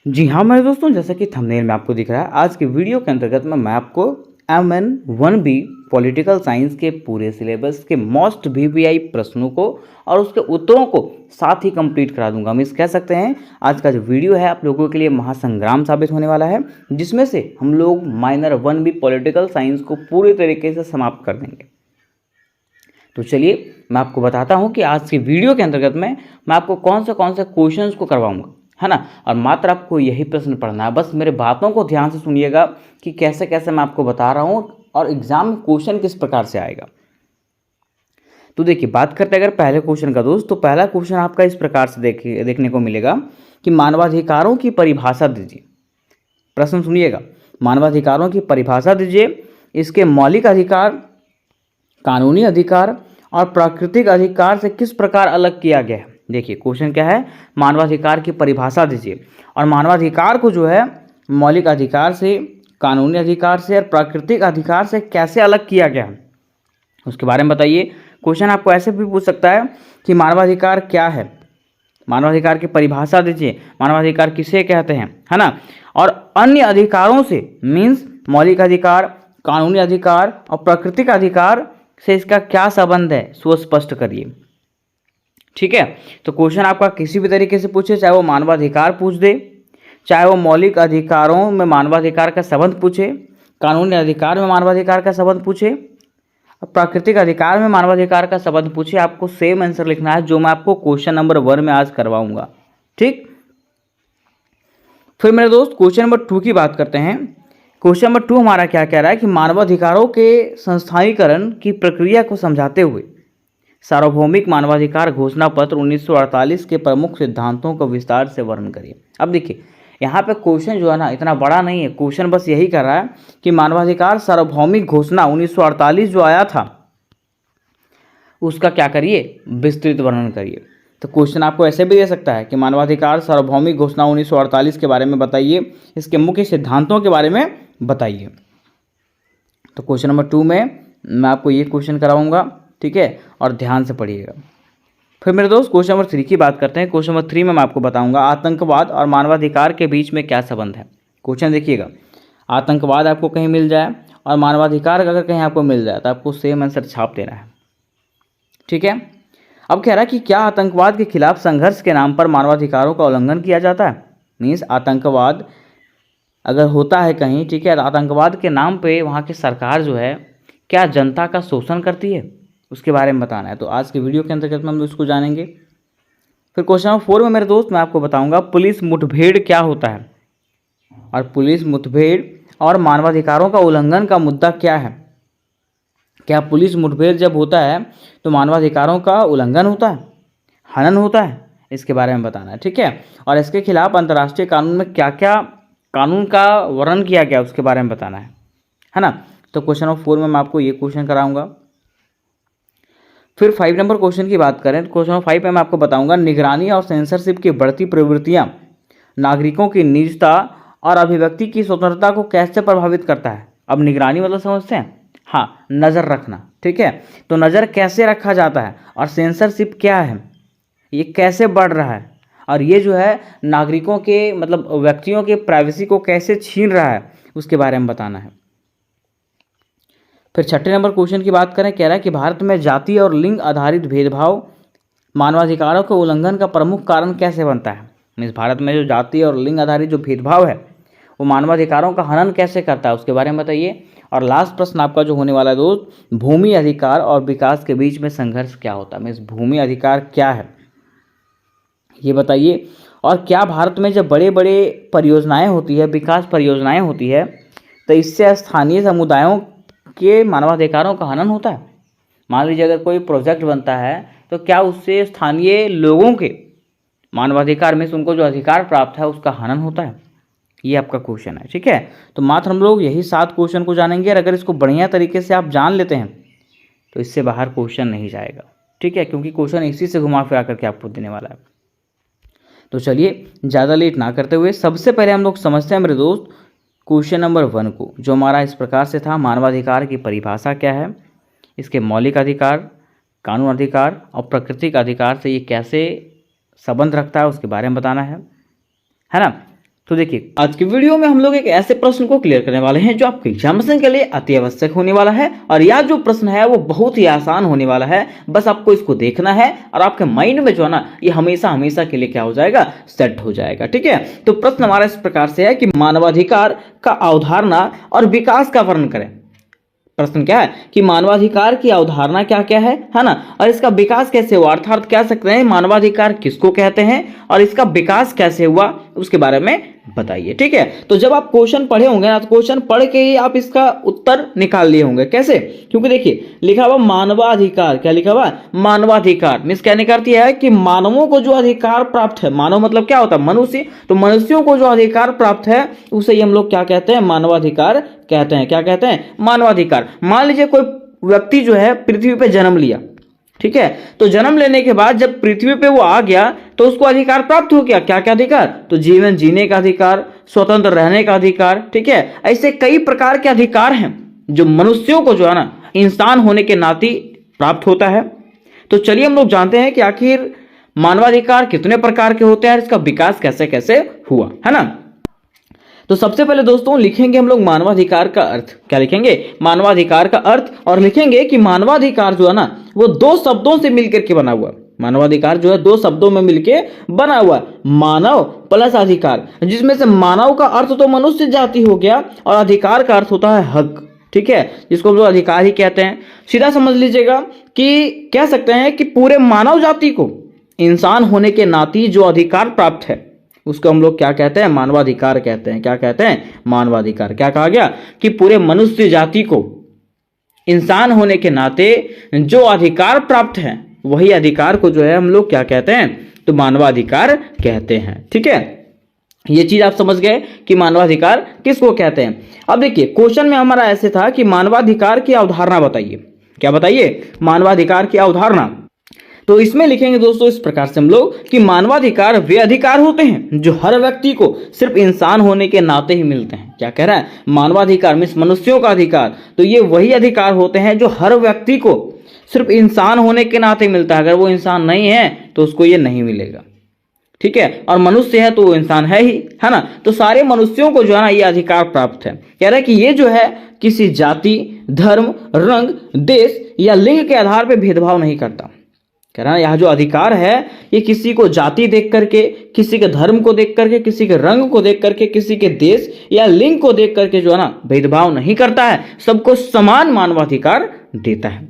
जी हाँ मेरे दोस्तों, जैसा कि थंबनेल में आपको दिख रहा है, आज के वीडियो के अंतर्गत मैं आपको MN1B पॉलिटिकल साइंस के पूरे सिलेबस के मोस्ट VVI प्रश्नों को और उसके उत्तरों को साथ ही कंप्लीट करा दूंगा। हम इस कह सकते हैं आज का जो वीडियो है आप लोगों के लिए महासंग्राम साबित होने वाला है, जिसमें से हम लोग माइनर 1B पॉलिटिकल साइंस को पूरी तरीके से समाप्त कर देंगे। तो चलिए मैं आपको बताता हूँ कि आज की वीडियो के अंतर्गत मैं आपको कौन से क्वेश्चंस को करवाऊंगा, है ना। और मात्र आपको यही प्रश्न पढ़ना है, बस मेरे बातों को ध्यान से सुनिएगा कि कैसे कैसे मैं आपको बता रहा हूँ और एग्जाम में क्वेश्चन किस प्रकार से आएगा। तो देखिए, बात करते हैं अगर पहले क्वेश्चन का दोस्त, तो पहला क्वेश्चन आपका इस प्रकार से देखने को मिलेगा कि मानवाधिकारों की परिभाषा दीजिए। प्रश्न सुनिएगा, मानवाधिकारों की परिभाषा दीजिए, इसके मौलिक अधिकार, कानूनी अधिकार और प्राकृतिक अधिकार से किस प्रकार अलग किया गया है। देखिए क्वेश्चन क्या है, मानवाधिकार की परिभाषा दीजिए और मानवाधिकार को जो है मौलिक अधिकार से, कानूनी अधिकार से और प्राकृतिक अधिकार से कैसे अलग किया गया है उसके बारे में बताइए। क्वेश्चन आपको ऐसे भी पूछ सकता है कि मानवाधिकार क्या है, मानवाधिकार की परिभाषा दीजिए, मानवाधिकार किसे कहते हैं, है ना। और अन्य अधिकारों से मीन्स मौलिक अधिकार, कानूनी अधिकार और प्राकृतिक अधिकार से इसका क्या संबंध है, सुस्पष्ट करिए। ठीक है, तो क्वेश्चन आपका किसी भी तरीके से पूछे, चाहे वो मानवाधिकार पूछ दे, चाहे वो मौलिक अधिकारों में मानवाधिकार का संबंध पूछे, कानूनी अधिकार में मानवाधिकार का संबंध पूछे, प्राकृतिक अधिकार में मानवाधिकार का संबंध पूछे, आपको सेम आंसर लिखना है जो मैं आपको क्वेश्चन नंबर 1 में आज करवाऊंगा। ठीक, फिर मेरे दोस्त क्वेश्चन नंबर 2 की बात करते हैं। क्वेश्चन नंबर 2 हमारा क्या कह रहा है कि मानवाधिकारों के संस्थानीकरण की प्रक्रिया को समझाते हुए सार्वभौमिक मानवाधिकार घोषणा पत्र 1948 के प्रमुख सिद्धांतों को विस्तार से वर्णन करिए। अब देखिए यहाँ पे क्वेश्चन जो है ना इतना बड़ा नहीं है, क्वेश्चन बस यही कर रहा है कि मानवाधिकार सार्वभौमिक घोषणा 1948 जो आया था उसका क्या करिए, विस्तृत वर्णन करिए। तो क्वेश्चन आपको ऐसे भी दे सकता है कि मानवाधिकार सार्वभौमिक घोषणा 1948 के बारे में बताइए, इसके मुख्य सिद्धांतों के बारे में बताइए। तो क्वेश्चन नंबर 2 में मैं आपको ये क्वेश्चन कराऊंगा, ठीक है, और ध्यान से पढ़िएगा। फिर मेरे दोस्त क्वेश्चन नंबर 3 की बात करते हैं। क्वेश्चन नंबर 3 में मैं आपको बताऊंगा आतंकवाद और मानवाधिकार के बीच में क्या संबंध है। क्वेश्चन देखिएगा, आतंकवाद आपको कहीं मिल जाए और मानवाधिकार अगर कहीं आपको मिल जाए तो आपको सेम आंसर छाप देना है। ठीक है, अब कह रहा है कि क्या आतंकवाद के खिलाफ संघर्ष के नाम पर मानवाधिकारों का उल्लंघन किया जाता है। मीन्स आतंकवाद अगर होता है कहीं, ठीक है, तो आतंकवाद के नाम पे वहाँ की सरकार जो है क्या जनता का शोषण करती है उसके बारे में बताना है। तो आज के वीडियो के अंतर्गत में हम उसको जानेंगे। फिर क्वेश्चन नंबर 4 में मेरे दोस्त मैं आपको बताऊंगा पुलिस मुठभेड़ क्या होता है और पुलिस मुठभेड़ और मानवाधिकारों का उल्लंघन का मुद्दा क्या है। क्या पुलिस मुठभेड़ जब होता है तो मानवाधिकारों का उल्लंघन होता है, हनन होता है, इसके बारे में बताना है। ठीक है, और इसके खिलाफ अंतर्राष्ट्रीय कानून में क्या क्या कानून का वर्णन किया गया उसके बारे में बताना है ना। तो क्वेश्चन नंबर 4 में मैं आपको ये क्वेश्चन कराऊंगा। फिर 5 नंबर क्वेश्चन की बात करें तो क्वेश्चन नंबर 5 में मैं आपको बताऊंगा निगरानी और सेंसरशिप की बढ़ती प्रवृत्तियां नागरिकों की निजता और अभिव्यक्ति की स्वतंत्रता को कैसे प्रभावित करता है। अब निगरानी मतलब समझते हैं, हाँ, नज़र रखना। ठीक है, तो नज़र कैसे रखा जाता है और सेंसरशिप क्या है, ये कैसे बढ़ रहा है, और ये जो है नागरिकों के मतलब व्यक्तियों के प्राइवेसी को कैसे छीन रहा है उसके बारे में बताना है। फिर 6 नंबर क्वेश्चन की बात करें, कह रहा है कि भारत में जाति और लिंग आधारित भेदभाव मानवाधिकारों के उल्लंघन का प्रमुख कारण कैसे बनता है। मीन्स भारत में जो जाति और लिंग आधारित जो भेदभाव है वो मानवाधिकारों का हनन कैसे करता है उसके बारे में बताइए। और लास्ट प्रश्न आपका जो होने वाला है दोस्त, भूमि अधिकार और विकास के बीच में संघर्ष क्या होता है। मीन्स भूमि अधिकार क्या है ये बताइए। और क्या भारत में जब बड़े बड़े परियोजनाएं होती है, विकास परियोजनाएं होती है, तो इससे स्थानीय समुदायों के मानवाधिकारों का हनन होता है। मान लीजिए अगर कोई प्रोजेक्ट बनता है तो क्या उससे स्थानीय लोगों के मानवाधिकार में उनको जो अधिकार प्राप्त है उसका हनन होता है, ये आपका क्वेश्चन है। ठीक है, तो मात्र हम लोग यही 7 क्वेश्चन को जानेंगे और अगर इसको बढ़िया तरीके से आप जान लेते हैं तो इससे बाहर क्वेश्चन नहीं जाएगा। ठीक है, क्योंकि क्वेश्चन इसी से घुमा फिरा करके आपको देने वाला है। तो चलिए ज़्यादा लेट ना करते हुए सबसे पहले हम लोग समझते हैं मेरे दोस्त क्वेश्चन नंबर 1 को, जो हमारा इस प्रकार से था, मानवाधिकार की परिभाषा क्या है, इसके मौलिक अधिकार, कानून अधिकार और प्राकृतिक अधिकार से ये कैसे संबंध रखता है उसके बारे में बताना है ना। तो देखिए आज की वीडियो में हम लोग एक ऐसे प्रश्न को क्लियर करने वाले हैं जो आपके एग्जामिनेशन के लिए अति आवश्यक होने वाला है, और यह जो प्रश्न है वो बहुत ही आसान होने वाला है। बस आपको इसको देखना है और आपके माइंड में जो है ना ये हमेशा हमेशा के लिए क्या हो जाएगा, सेट हो जाएगा। ठीक है, तो प्रश्न हमारा इस प्रकार से है कि मानवाधिकार का अवधारणा और विकास का वर्णन करें। प्रश्न क्या है कि मानवाधिकार की अवधारणा क्या क्या है ना, और इसका विकास कैसे हुआ, अर्थात कह सकते हैं मानवाधिकार किसको कहते हैं और इसका विकास कैसे हुआ उसके बारे में बताइए। ठीक है, तो जब आप क्वेश्चन पढ़े होंगे ना तो क्वेश्चन पढ़ के ही आप इसका उत्तर निकाल लिए होंगे। कैसे? क्योंकि देखिए लिखा हुआ मानवाधिकार, क्या लिखा हुआ, मानवाधिकार मीन्स क्या निकलती है कि मानवों को जो अधिकार प्राप्त है, मानव मतलब क्या होता है, मनुष्य, तो मनुष्यों को जो अधिकार प्राप्त है उसे हम लोग क्या कहते हैं, मानवाधिकार कहते हैं। क्या कहते हैं, मानवाधिकार। मान लीजिए कोई व्यक्ति जो है पृथ्वी पे जन्म लिया, ठीक है, तो जन्म लेने के बाद जब पृथ्वी पे वो आ गया तो उसको अधिकार प्राप्त हो गया। क्या क्या अधिकार, तो जीवन जीने का अधिकार, स्वतंत्र रहने का अधिकार। ठीक है, ऐसे कई प्रकार के अधिकार हैं जो मनुष्यों को जो है ना इंसान होने के नाते प्राप्त होता है। तो चलिए हम लोग जानते हैं कि आखिर मानवाधिकार कितने प्रकार के होते हैं और इसका विकास कैसे कैसे हुआ, है ना। तो सबसे पहले दोस्तों लिखेंगे हम लोग मानवाधिकार का अर्थ। क्या लिखेंगे, मानवाधिकार का अर्थ, और लिखेंगे कि मानवाधिकार जो है ना वो दो शब्दों से मिलकर के बना हुआ। मानवाधिकार जो है दो शब्दों में मिलकर बना हुआ, मानव प्लस अधिकार, जिसमें से मानव का अर्थ तो मनुष्य जाति हो गया और अधिकार का अर्थ होता है हक। ठीक है, जिसको हम लोग अधिकार ही कहते हैं। सीधा समझ लीजिएगा कि कह सकते हैं कि पूरे मानव जाति को इंसान होने के नाते जो अधिकार प्राप्त है उसको हम लोग क्या कहते हैं, मानवाधिकार कहते हैं। क्या कहते हैं, मानवाधिकार। क्या कहा गया कि पूरे मनुष्य जाति को इंसान होने के नाते जो अधिकार प्राप्त है वही अधिकार को जो है हम लोग क्या कहते हैं, तो मानवाधिकार कहते हैं। ठीक है, ये चीज आप समझ गए कि मानवाधिकार किसको कहते हैं। अब देखिए क्वेश्चन में हमारा ऐसे था कि मानवाधिकार की अवधारणा बताइए। क्या बताइए, मानवाधिकार की अवधारणा। तो इसमें लिखेंगे दोस्तों इस प्रकार से हम लोग कि मानवाधिकार वे अधिकार होते हैं जो हर व्यक्ति को सिर्फ इंसान होने के नाते ही मिलते हैं। क्या कह रहा है, मानवाधिकार मीन्स मनुष्यों का अधिकार, तो ये वही अधिकार होते हैं जो हर व्यक्ति को सिर्फ इंसान होने के नाते मिलता है। अगर वो इंसान नहीं है तो उसको ये नहीं मिलेगा। ठीक है, और मनुष्य है तो वो इंसान है ही, है ना। तो सारे मनुष्यों को जो है ना ये अधिकार प्राप्त है। कह रहा है कि ये जो है किसी जाति, धर्म, रंग, देश या लिंग के आधार पर भेदभाव नहीं करता। कह रहा है यह जो अधिकार है ये किसी को जाति देख करके, किसी के धर्म को देख करके, किसी के रंग को देख करके, किसी के देश या लिंग को देख करके जो है ना भेदभाव नहीं करता है, सबको समान मानवाधिकार देता है।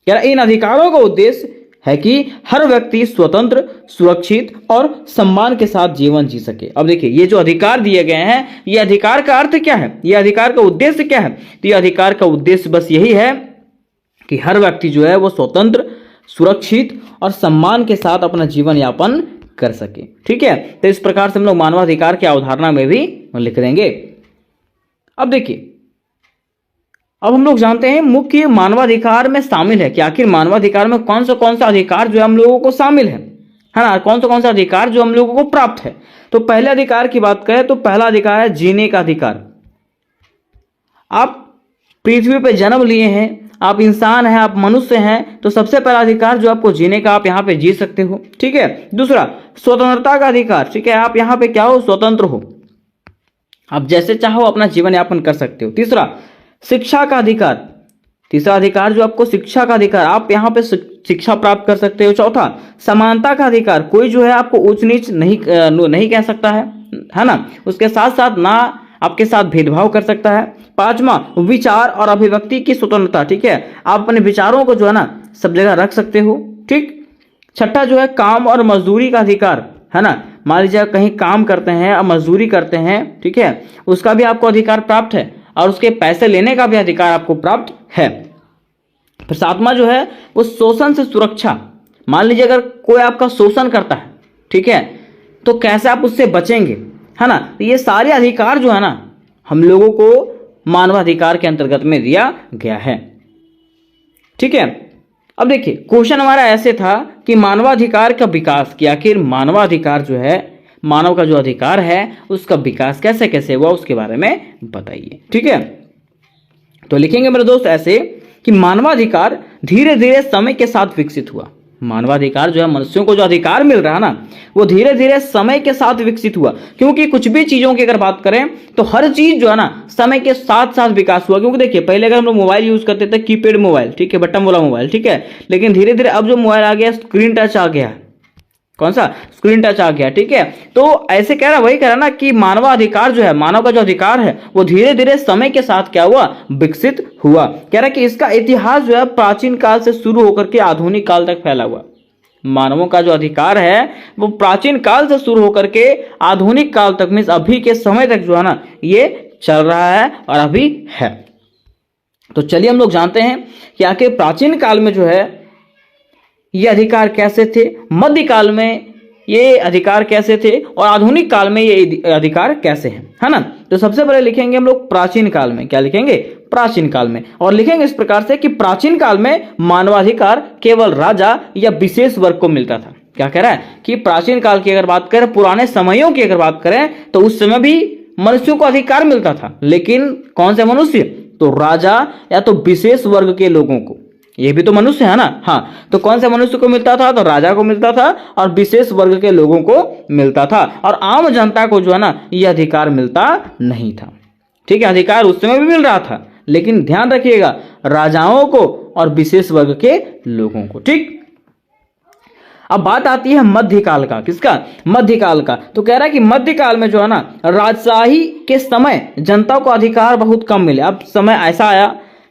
कह रहा इन अधिकारों का उद्देश्य है कि हर व्यक्ति स्वतंत्र, सुरक्षित और सम्मान के साथ जीवन जी सके। अब देखिए ये जो अधिकार दिए गए हैं, ये अधिकार का अर्थ क्या है, ये अधिकार का उद्देश्य क्या है, तो ये अधिकार का उद्देश्य बस यही है कि हर व्यक्ति जो है वो स्वतंत्र, सुरक्षित और सम्मान के साथ अपना जीवन यापन कर सके। ठीक है, तो इस प्रकार से हम लोग मानवाधिकार की अवधारणा में भी लिख देंगे। अब देखिए अब हम लोग जानते हैं मुख्य मानवाधिकार में शामिल है कि आखिर मानवाधिकार में कौन सा अधिकार जो हम लोगों को शामिल है ना, कौन सा अधिकार जो हम लोगों को प्राप्त है। तो पहले अधिकार की बात करें तो पहला अधिकार है जीने का अधिकार। आप पृथ्वी पर जन्म लिए हैं, आप इंसान हैं, आप मनुष्य हैं, तो सबसे पहला अधिकार जो आपको जीने का, आप यहाँ पे जी सकते हो। ठीक है, दूसरा स्वतंत्रता का अधिकार। ठीक है, आप यहाँ पे क्या हो, स्वतंत्र हो, आप जैसे चाहो अपना जीवन यापन कर सकते हो। तीसरा शिक्षा का अधिकार, तीसरा अधिकार जो आपको शिक्षा का अधिकार, आप यहाँ पे शिक्षा प्राप्त कर सकते हो। चौथा समानता का अधिकार, कोई जो है आपको ऊंच नीच नहीं कह सकता है ना, उसके साथ साथ ना आपके साथ भेदभाव कर सकता है। पांचवा विचार और अभिव्यक्ति की स्वतंत्रता। ठीक है, आप अपने विचारों को जो है ना सब जगह रख सकते हो। ठीक, छठा जो है काम और मजदूरी का अधिकार, है ना, मान लीजिए कहीं काम करते हैं और मजदूरी करते हैं, ठीक है, उसका भी आपको अधिकार प्राप्त है और उसके पैसे लेने का भी अधिकार आपको प्राप्त है। फिर सातवां जो है वो शोषण से सुरक्षा। मान लीजिए अगर कोई आपका शोषण करता है, ठीक है, तो कैसे आप उससे बचेंगे, है ना। तो ये सारे अधिकार जो है ना हम लोगों को मानवाधिकार के अंतर्गत में दिया गया है। ठीक है, अब देखिए क्वेश्चन हमारा ऐसे था कि मानवाधिकार का विकास, कि आखिर मानवाधिकार जो है, मानव का जो अधिकार है उसका विकास कैसे कैसे हुआ उसके बारे में बताइए। ठीक है, तो लिखेंगे मेरे दोस्त ऐसे कि मानवाधिकार धीरे धीरे समय के साथ विकसित हुआ। मानवाधिकार जो है, मनुष्यों को जो अधिकार मिल रहा है ना, वो धीरे धीरे समय के साथ विकसित हुआ। क्योंकि कुछ भी चीजों की अगर बात करें तो हर चीज जो है ना समय के साथ साथ विकास हुआ। क्योंकि देखिए पहले अगर हम लोग मोबाइल यूज करते थे, कीपैड मोबाइल, ठीक है, बटन वाला मोबाइल, ठीक है, लेकिन धीरे धीरे अब जो मोबाइल आ गया स्क्रीन टच आ गया। कौन सा? स्क्रीन टच आ गया, ठीक है। तो ऐसे कह रहा, वही कह रहा ना कि मानवाधिकार जो है, मानव का जो अधिकार है वो धीरे धीरे समय के साथ क्या हुआ? विकसित हुआ। कह रहा कि इसका इतिहास जो है प्राचीन काल से शुरू होकर के आधुनिक काल तक फैला हुआ। मानवों का जो अधिकार है वो प्राचीन काल से शुरू होकर के आधुनिक काल तक, मीन्स अभी के समय तक जो है ना ये चल रहा है और अभी है। तो चलिए हम लोग जानते हैं कि आखिर प्राचीन काल में जो है ये अधिकार कैसे थे, मध्यकाल में ये अधिकार कैसे थे और आधुनिक काल में ये अधिकार कैसे हैं, है ना। तो सबसे पहले लिखेंगे हम लोग प्राचीन काल में। क्या लिखेंगे? प्राचीन काल में। और लिखेंगे इस प्रकार से कि प्राचीन काल में मानवाधिकार केवल राजा या विशेष वर्ग को मिलता था। क्या कह रहा है कि प्राचीन काल की अगर बात करें, पुराने समयों की अगर बात करें तो उस समय भी मनुष्यों को अधिकार मिलता था, लेकिन कौन से मनुष्य? तो राजा या तो विशेष वर्ग के लोगों को। ये भी तो मनुष्य है ना। हाँ, तो कौन से मनुष्य को मिलता था? तो राजा को मिलता था और विशेष वर्ग के लोगों को मिलता था, और आम जनता को जो है ना ये अधिकार मिलता नहीं था। ठीक है, अधिकार उस समय भी मिल रहा था, लेकिन ध्यान रखिएगा राजाओं को और विशेष वर्ग के लोगों को। ठीक, अब बात आती है मध्यकाल का। किसका? मध्यकाल का। तो कह रहा है कि मध्यकाल में जो है ना राजशाही के समय जनता को अधिकार बहुत कम मिले। अब समय ऐसा आया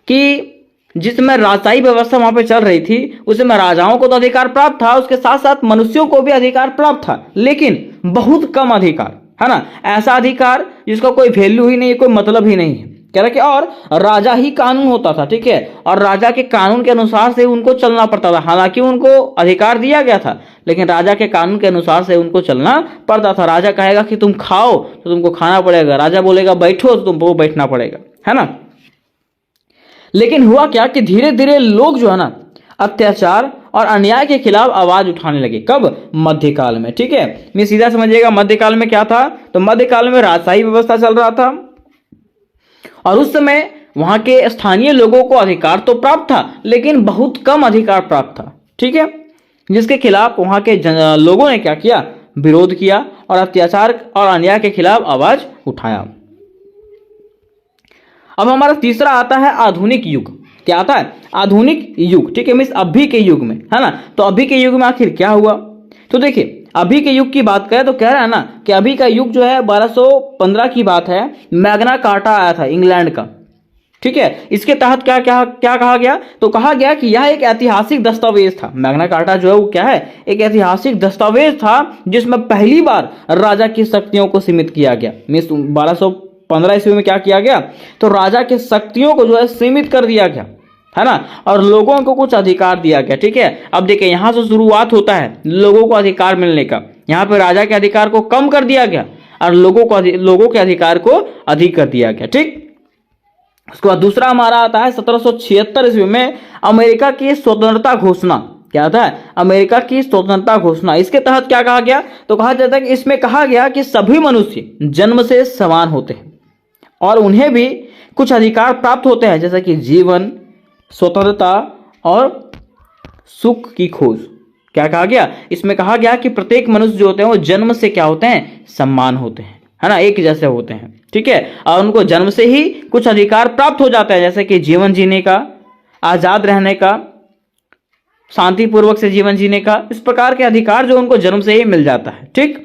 कि जिस समय राजशाही व्यवस्था वहां पे चल रही थी उस समय राजाओं को तो अधिकार प्राप्त था, उसके साथ साथ मनुष्यों को भी अधिकार प्राप्त था, लेकिन बहुत कम अधिकार, है ना। ऐसा अधिकार जिसका कोई वैल्यू ही नहीं है, कोई मतलब ही नहीं है। कह रहा कि और राजा ही कानून होता था, ठीक है, और राजा के कानून के अनुसार से उनको चलना पड़ता था। हालांकि उनको अधिकार दिया गया था, लेकिन राजा के कानून के अनुसार से उनको चलना पड़ता था। राजा कहेगा कि तुम खाओ तो तुमको खाना पड़ेगा, राजा बोलेगा बैठो तो तुमको बैठना पड़ेगा, है ना। लेकिन हुआ क्या कि धीरे धीरे लोग जो है ना अत्याचार और अन्याय के खिलाफ आवाज उठाने लगे। कब? मध्यकाल में। ठीक है, मैं सीधा समझिएगा मध्यकाल में क्या था। तो मध्यकाल में राजशाही व्यवस्था चल रहा था और उस समय वहां के स्थानीय लोगों को अधिकार तो प्राप्त था, लेकिन बहुत कम अधिकार प्राप्त था। ठीक है, जिसके खिलाफ वहां के लोगों ने क्या किया? विरोध किया और अत्याचार और अन्याय के खिलाफ आवाज उठाया। अब हमारा तीसरा आता है आधुनिक युग। क्या आता है? आधुनिक युग। ठीक है, मीन्स अभी के युग में, है ना। तो अभी के युग में आखिर क्या हुआ? तो देखिए अभी के युग की बात करें तो कह रहा है ना कि अभी का युग जो है 1215 की बात है। मैग्ना कार्टा आया था इंग्लैंड का। ठीक है, इसके तहत क्या क्या क्या कहा गया? तो कहा गया कि यह एक ऐतिहासिक दस्तावेज था। मैग्ना कार्टा जो है वो क्या है? एक ऐतिहासिक दस्तावेज था जिसमें पहली बार राजा की शक्तियों को सीमित किया गया। मीन्स 1215 ईस्वी में क्या किया गया? तो राजा के शक्तियों को जो है सीमित कर दिया गया, है ना, और लोगों को कुछ अधिकार दिया गया। ठीक है, अब देखिए यहां से शुरुआत होता है लोगों को अधिकार मिलने का। यहां पे राजा के अधिकार को कम कर दिया गया और लोगों के अधिकार को अधिक कर दिया गया। ठीक, उसके बाद दूसरा हमारा आता है 1776 ईस्वी में अमेरिका की स्वतंत्रता घोषणा। क्या था? अमेरिका की स्वतंत्रता घोषणा। इसके तहत क्या कहा गया? तो कहा जाता है कि इसमें कहा गया कि सभी मनुष्य जन्म से समान होते हैं और उन्हें भी कुछ अधिकार प्राप्त होते हैं, जैसे कि जीवन, स्वतंत्रता और सुख की खोज। क्या कहा गया? इसमें कहा गया कि प्रत्येक मनुष्य जो होते हैं वो जन्म से क्या होते हैं? समान होते हैं, है ना, एक जैसे होते हैं। ठीक है, और उनको जन्म से ही कुछ अधिकार प्राप्त हो जाता है, जैसे कि जीवन जीने का, आजाद रहने का, शांतिपूर्वक से जीवन जीने का। इस प्रकार के अधिकार जो उनको जन्म से ही मिल जाता है। ठीक,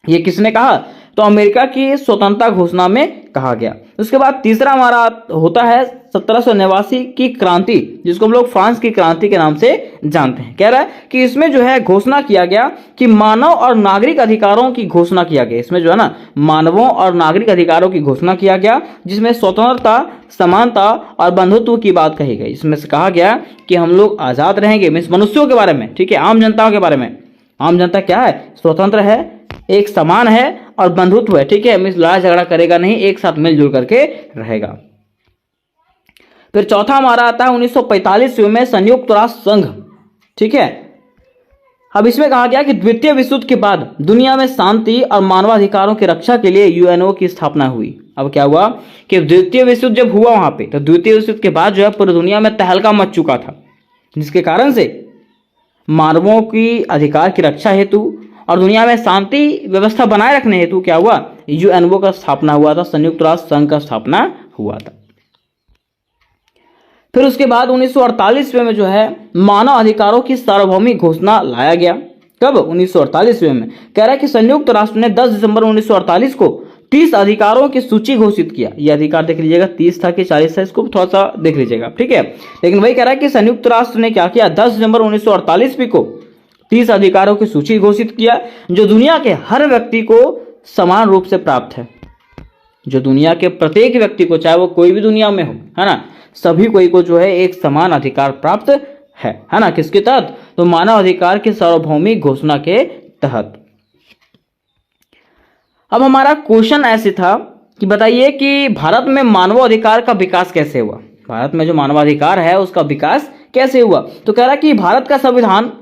ये किसने कहा? तो अमेरिका की स्वतंत्रता घोषणा में कहा गया। उसके बाद तीसरा हमारा होता है 1789 की क्रांति, जिसको हम लोग फ्रांस की क्रांति के नाम से जानते हैं। कह रहा है कि इसमें जो है घोषणा किया गया कि मानव और नागरिक अधिकारों की घोषणा किया गया। इसमें जो है ना मानवों और नागरिक अधिकारों की घोषणा किया गया, जिसमें स्वतंत्रता, समानता और बंधुत्व की बात कही गई। इसमें से कहा गया कि हम लोग आजाद रहेंगे, मीन्स मनुष्यों के बारे में। ठीक है, आम जनताओं के बारे में। आम जनता क्या है? स्वतंत्र है, एक समान है और बंधुत्व है। ठीक है, मीन्स लड़ाई झगड़ा करेगा नहीं, एक साथ मिलजुल करके रहेगा। फिर चौथा हमारा आता है 1945 में संयुक्त राष्ट्र संघ। ठीक है, अब इसमें कहा गया कि द्वितीय विश्व युद्ध के बाद दुनिया में शांति और मानवाधिकारों की रक्षा के लिए यूएनओ की स्थापना हुई। अब क्या हुआ कि द्वितीय विश्व युद्ध जब हुआ वहां पे, तो द्वितीय विश्व युद्ध के बाद जो है पूरी दुनिया में तहलका मच चुका था, जिसके कारण से मानवों की अधिकार की रक्षा हेतु और दुनिया में शांति व्यवस्था बनाए रखने हेतु क्या हुआ, यूएनओ का स्थापना हुआ था, संयुक्त राष्ट्र संघ का स्थापना हुआ था। फिर उसके बाद 1948 में जो है मानव अधिकारों की सार्वभौमिक घोषणा लाया गया। कब? 1948 में। कह रहा है कि संयुक्त राष्ट्र ने 10 दिसंबर 1948 को 30 अधिकारों की सूची घोषित किया। ये अधिकार देख लीजिएगा, 30 था कि 40 था, इसको थोड़ा सा देख लीजिएगा, ठीक है। लेकिन वही कह रहा है कि संयुक्त राष्ट्र ने क्या किया, 10 दिसंबर 1948 को 30 अधिकारों की सूची घोषित किया जो दुनिया के हर व्यक्ति को समान रूप से प्राप्त है। जो दुनिया के प्रत्येक व्यक्ति को, चाहे वो कोई भी दुनिया में हो, है ना, सभी कोई को जो है एक समान अधिकार प्राप्त है ना, किसके तहत? तो मानव अधिकार की सार्वभौमिक घोषणा के तहत। अब हमारा क्वेश्चन ऐसे था कि बताइए कि भारत में मानवाधिकार का विकास कैसे हुआ। भारत में जो मानवाधिकार है उसका विकास कैसे हुआ? तो कह रहा कि भारत का संविधान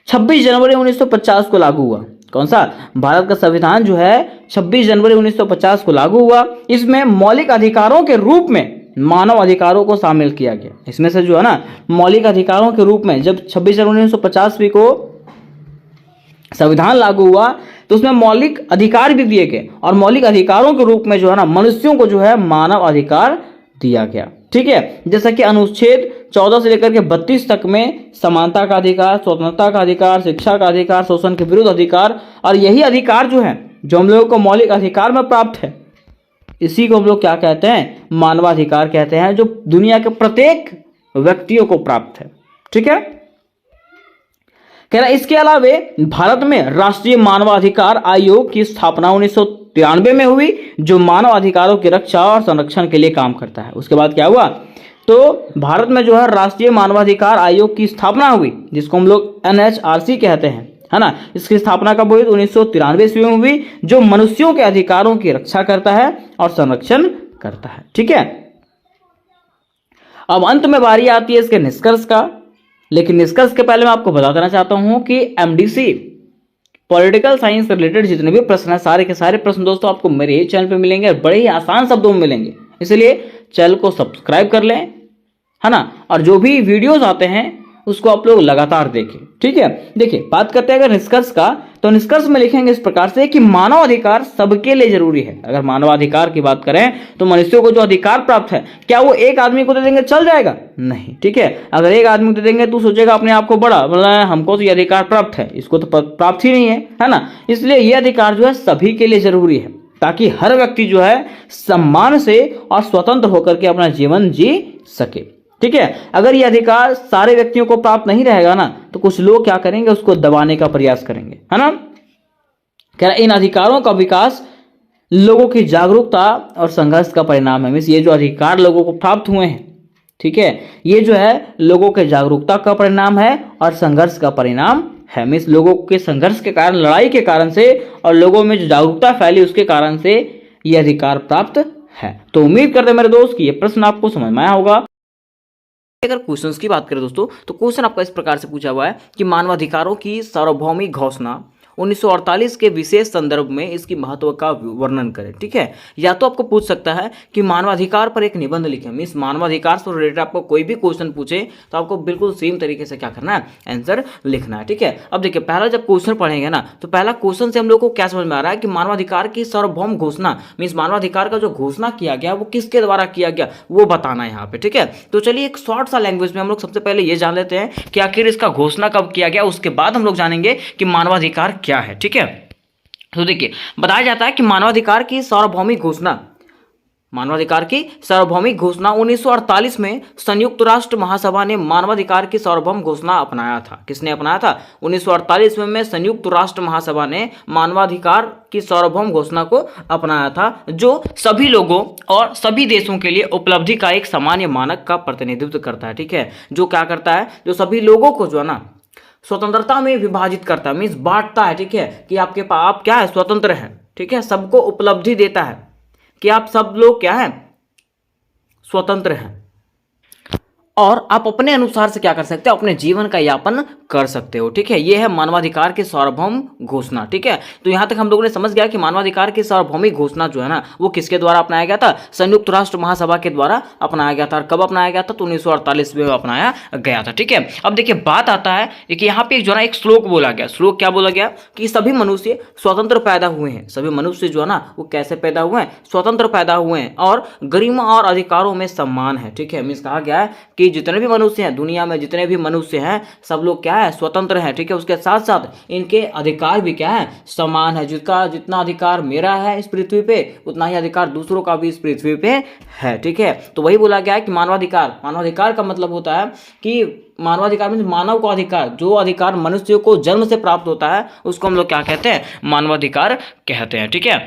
26 जनवरी 1950 को लागू हुआ। कौन सा? भारत का संविधान जो है 26 जनवरी 1950 को लागू हुआ। इसमें मौलिक अधिकारों के रूप में मानव अधिकारों को शामिल किया गया। इसमें से जो है ना मौलिक अधिकारों के रूप में जब 26 जनवरी 1950 को संविधान लागू हुआ तो उसमें मौलिक अधिकार भी दिए गए और मौलिक अधिकारों के रूप में जो है ना मनुष्यों को जो है मानव अधिकार दिया गया, ठीक है। जैसा कि अनुच्छेद 14 से लेकर के 32 तक में समानता का अधिकार, स्वतंत्रता का अधिकार, शिक्षा का अधिकार, शोषण के विरुद्ध अधिकार, और यही अधिकार जो है जो हम लोगों को मौलिक अधिकार में प्राप्त है, इसी को हम लोग क्या कहते हैं? मानवाधिकार कहते हैं, जो दुनिया के प्रत्येक व्यक्तियों को प्राप्त है, ठीक है। कह रहा इसके अलावे भारत में राष्ट्रीय मानवाधिकार आयोग की स्थापना 1993 में हुई जो मानव अधिकारों की रक्षा और संरक्षण के लिए काम करता है। उसके बाद क्या हुआ? तो भारत में जो है राष्ट्रीय मानवाधिकार आयोग की स्थापना हुई जिसको हम लोग NHRC कहते हैं, है ना। इसकी स्थापना कब हुई? 1993 ईस्वी में हुई, जो मनुष्यों के अधिकारों की रक्षा करता है और संरक्षण करता है, ठीक है। अब अंत में बारी आती है इसके निष्कर्ष का, लेकिन निष्कर्ष के पहले मैं आपको बता देना चाहता हूं कि MDC पॉलिटिकल साइंस से रिलेटेड जितने भी प्रश्न हैं सारे के सारे प्रश्न दोस्तों आपको मेरे ही चैनल पे मिलेंगे, बड़े ही आसान शब्दों में मिलेंगे। इसलिए चैनल को सब्सक्राइब कर लें, है ना, और जो भी वीडियोस आते हैं उसको आप लोग लगातार देखें, ठीक है। देखिए बात करते हैं अगर निष्कर्ष का, तो निष्कर्ष में लिखेंगे इस प्रकार से कि मानवाधिकार सबके लिए जरूरी है। अगर मानवाधिकार की बात करें तो मनुष्यों को जो अधिकार प्राप्त है, क्या वो एक आदमी को दे देंगे चल जाएगा? नहीं, ठीक है। अगर एक आदमी को दे देंगे तो सोचेगा अपने आप को बड़ा, बोला हमको तो ये अधिकार प्राप्त है, इसको तो प्राप्त ही नहीं है ना। इसलिए ये अधिकार जो है सभी के लिए जरूरी है ताकि हर व्यक्ति जो है सम्मान से और स्वतंत्र होकर के अपना जीवन जी सके, ठीक है। अगर ये अधिकार सारे व्यक्तियों को प्राप्त नहीं रहेगा ना तो कुछ लोग क्या करेंगे, उसको दबाने का प्रयास करेंगे, है ना। कह रहा इन अधिकारों का विकास लोगों की जागरूकता और संघर्ष का परिणाम है। मीन्स ये जो अधिकार लोगों को प्राप्त हुए हैं, ठीक है, ये जो है लोगों के जागरूकता का परिणाम है और संघर्ष का परिणाम है। मीन्स लोगों के संघर्ष के कारण, लड़ाई के कारण से और लोगों में जो जागरूकता फैली उसके कारण से ये अधिकार प्राप्त है। तो उम्मीद करते हैं मेरे दोस्त कि ये प्रश्न आपको समझ में आया होगा। अगर क्वेश्चंस की बात करें दोस्तों तो क्वेश्चन आपका इस प्रकार से पूछा हुआ है कि मानवाधिकारों की सार्वभौमिक घोषणा 1948 के विशेष संदर्भ में इसकी महत्व का वर्णन करें, ठीक है। या तो आपको पूछ सकता है कि मानवाधिकार पर एक निबंध लिखें। मीन्स मानवाधिकार से रिलेटेड आपको कोई भी क्वेश्चन पूछे तो आपको बिल्कुल सेम तरीके से क्या करना है, आंसर लिखना है, ठीक है। अब देखिए पहला जब क्वेश्चन पढ़ेंगे ना तो पहला क्वेश्चन से हम लोग को क्या समझ में आ रहा है कि मानवाधिकार की सार्वभौम घोषणा, मीन्स मानवाधिकार का जो घोषणा किया गया वो किसके द्वारा किया गया वो बताना है यहाँ पे, ठीक है। तो चलिए एक शॉर्ट सा लैंग्वेज में हम लोग सबसे पहले ये जान लेते हैं कि आखिर इसका घोषणा कब किया गया, उसके बाद हम लोग जानेंगे कि मानवाधिकार क्या है, ठीक है। तो देखिए बताया जाता है कि मानवाधिकार की सार्वभौमिक घोषणा 1948 में संयुक्त राष्ट्र महासभा ने मानवाधिकार की सार्वभौम घोषणा अपनाया था। किसने अपनाया था? 1948 में संयुक्त राष्ट्र महासभा ने मानवाधिकार की सार्वभौम घोषणा को अपनाया था, जो सभी लोगों और सभी देशों के लिए उपलब्धि का एक सामान्य मानक का प्रतिनिधित्व करता है, ठीक है। जो क्या करता है, जो सभी लोगों को जो है ना स्वतंत्रता में विभाजित करता है, मीन्स बांटता है, ठीक है, कि आपके पास आप क्या है, स्वतंत्र है, ठीक है। सबको उपलब्धि देता है कि आप सब लोग क्या है, स्वतंत्र हैं और आप अपने अनुसार से क्या कर सकते हैं, अपने जीवन का यापन कर सकते हो। ठीक है, ये है मानवाधिकार के सार्वभौम घोषणा। ठीक है, तो यहाँ तक हम लोगों ने समझ गया कि मानवाधिकार की सार्वभौमिक घोषणा जो है ना वो किसके द्वारा अपनाया गया था? संयुक्त राष्ट्र महासभा के द्वारा अपनाया गया था। और कब अपनाया गया था? तो 1948 में अपनाया गया था। ठीक है, अब देखिए बात आता है कि यहाँ पे जो है ना एक श्लोक बोला गया। श्लोक क्या बोला गया? कि सभी मनुष्य स्वतंत्र पैदा हुए हैं। सभी मनुष्य जो है ना वो कैसे पैदा हुए हैं? स्वतंत्र पैदा हुए हैं और गरिमा और अधिकारों में सम्मान है। ठीक है, मीन्स कहा गया है कि जितने भी मनुष्य हैं दुनिया में, जितने भी मनुष्य हैं सब लोग क्या है? स्वतंत्र हैं। ठीक है, उसके साथ साथ इनके अधिकार भी क्या है? समान है। जिसका जितना अधिकार मेरा है इस पृथ्वी पे उतना ही अधिकार दूसरों का भी इस पृथ्वी पे है। ठीक है, तो वही बोला गया है कि मानवाधिकार, मानवाधिकार का मतलब होता है कि मानवाधिकार में मानव का अधिकार, जो अधिकार मनुष्य को जन्म से प्राप्त होता है उसको हम लोग क्या कहते हैं? मानवाधिकार कहते हैं। ठीक है,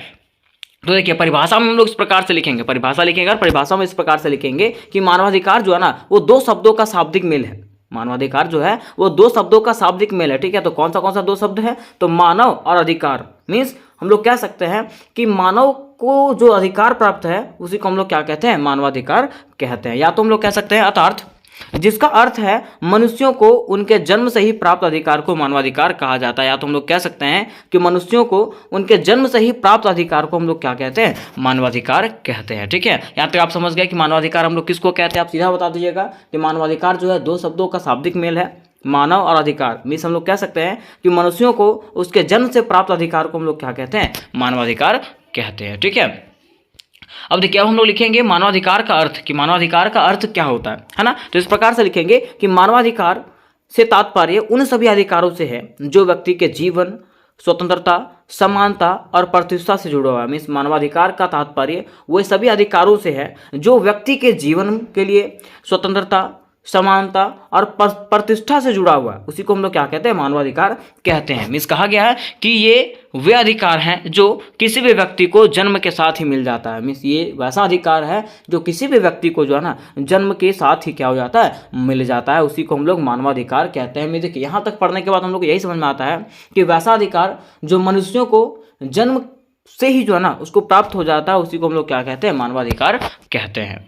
तो देखिए परिभाषा में हम लोग इस प्रकार से लिखेंगे, परिभाषा लिखेंगे और परिभाषा में इस प्रकार से लिखेंगे कि मानवाधिकार जो है ना वो दो शब्दों का शाब्दिक मेल है। मानवाधिकार जो है वो दो शब्दों का शाब्दिक मेल है। ठीक है, तो कौन सा दो शब्द है? तो मानव और अधिकार। मीन्स हम लोग कह सकते हैं कि मानव को जो अधिकार प्राप्त है उसी को हम लोग क्या कहते हैं? मानवाधिकार कहते हैं। या तो हम लोग कह सकते हैं अर्थात जिसका अर्थ है मनुष्यों को उनके जन्म से ही प्राप्त अधिकार को मानवाधिकार कहा जाता है। या तो हम लोग कह सकते हैं कि मनुष्यों को उनके जन्म से ही प्राप्त अधिकार को हम लोग क्या कहते हैं? मानवाधिकार कहते हैं। ठीक है, यहाँ तक आप समझ गए कि मानवाधिकार हम लोग किसको कहते हैं? आप सीधा बता दीजिएगा कि मानवाधिकार जो है दो शब्दों का शाब्दिक मेल है, मानव और अधिकार। मीन्स हम लोग कह सकते हैं कि मनुष्यों को उसके जन्म से प्राप्त अधिकार को हम लोग क्या कहते हैं? मानवाधिकार कहते हैं। ठीक है, अब देखिए अब हम लोग लिखेंगे मानवाधिकार का अर्थ, कि मानवाधिकार का अर्थ क्या होता है ना। तो इस प्रकार से लिखेंगे कि मानवाधिकार से तात्पर्य उन सभी अधिकारों से है जो व्यक्ति के जीवन, स्वतंत्रता, समानता और प्रतिष्ठा से जुड़ा हुआ है। मीन्स मानवाधिकार का तात्पर्य वे सभी अधिकारों से है जो व्यक्ति के जीवन के लिए, स्वतंत्रता, समानता और प्रतिष्ठा से जुड़ा हुआ है, उसी को हम लोग क्या कहते हैं? मानवाधिकार कहते हैं। मीन्स कहा गया है कि ये वे अधिकार हैं जो किसी भी व्यक्ति को जन्म के साथ ही मिल जाता है। मीन्स ये वैसा अधिकार है जो किसी भी व्यक्ति को जो है ना जन्म के साथ ही क्या हो जाता है? मिल जाता है, उसी को हम लोग मानवाधिकार कहते हैं। देखिए यहाँ तक पढ़ने के बाद हम लोग यही समझ में आता है कि वैसा अधिकार जो मनुष्यों को जन्म से ही जो है ना उसको प्राप्त हो जाता है उसी को हम लोग क्या कहते हैं? मानवाधिकार कहते हैं।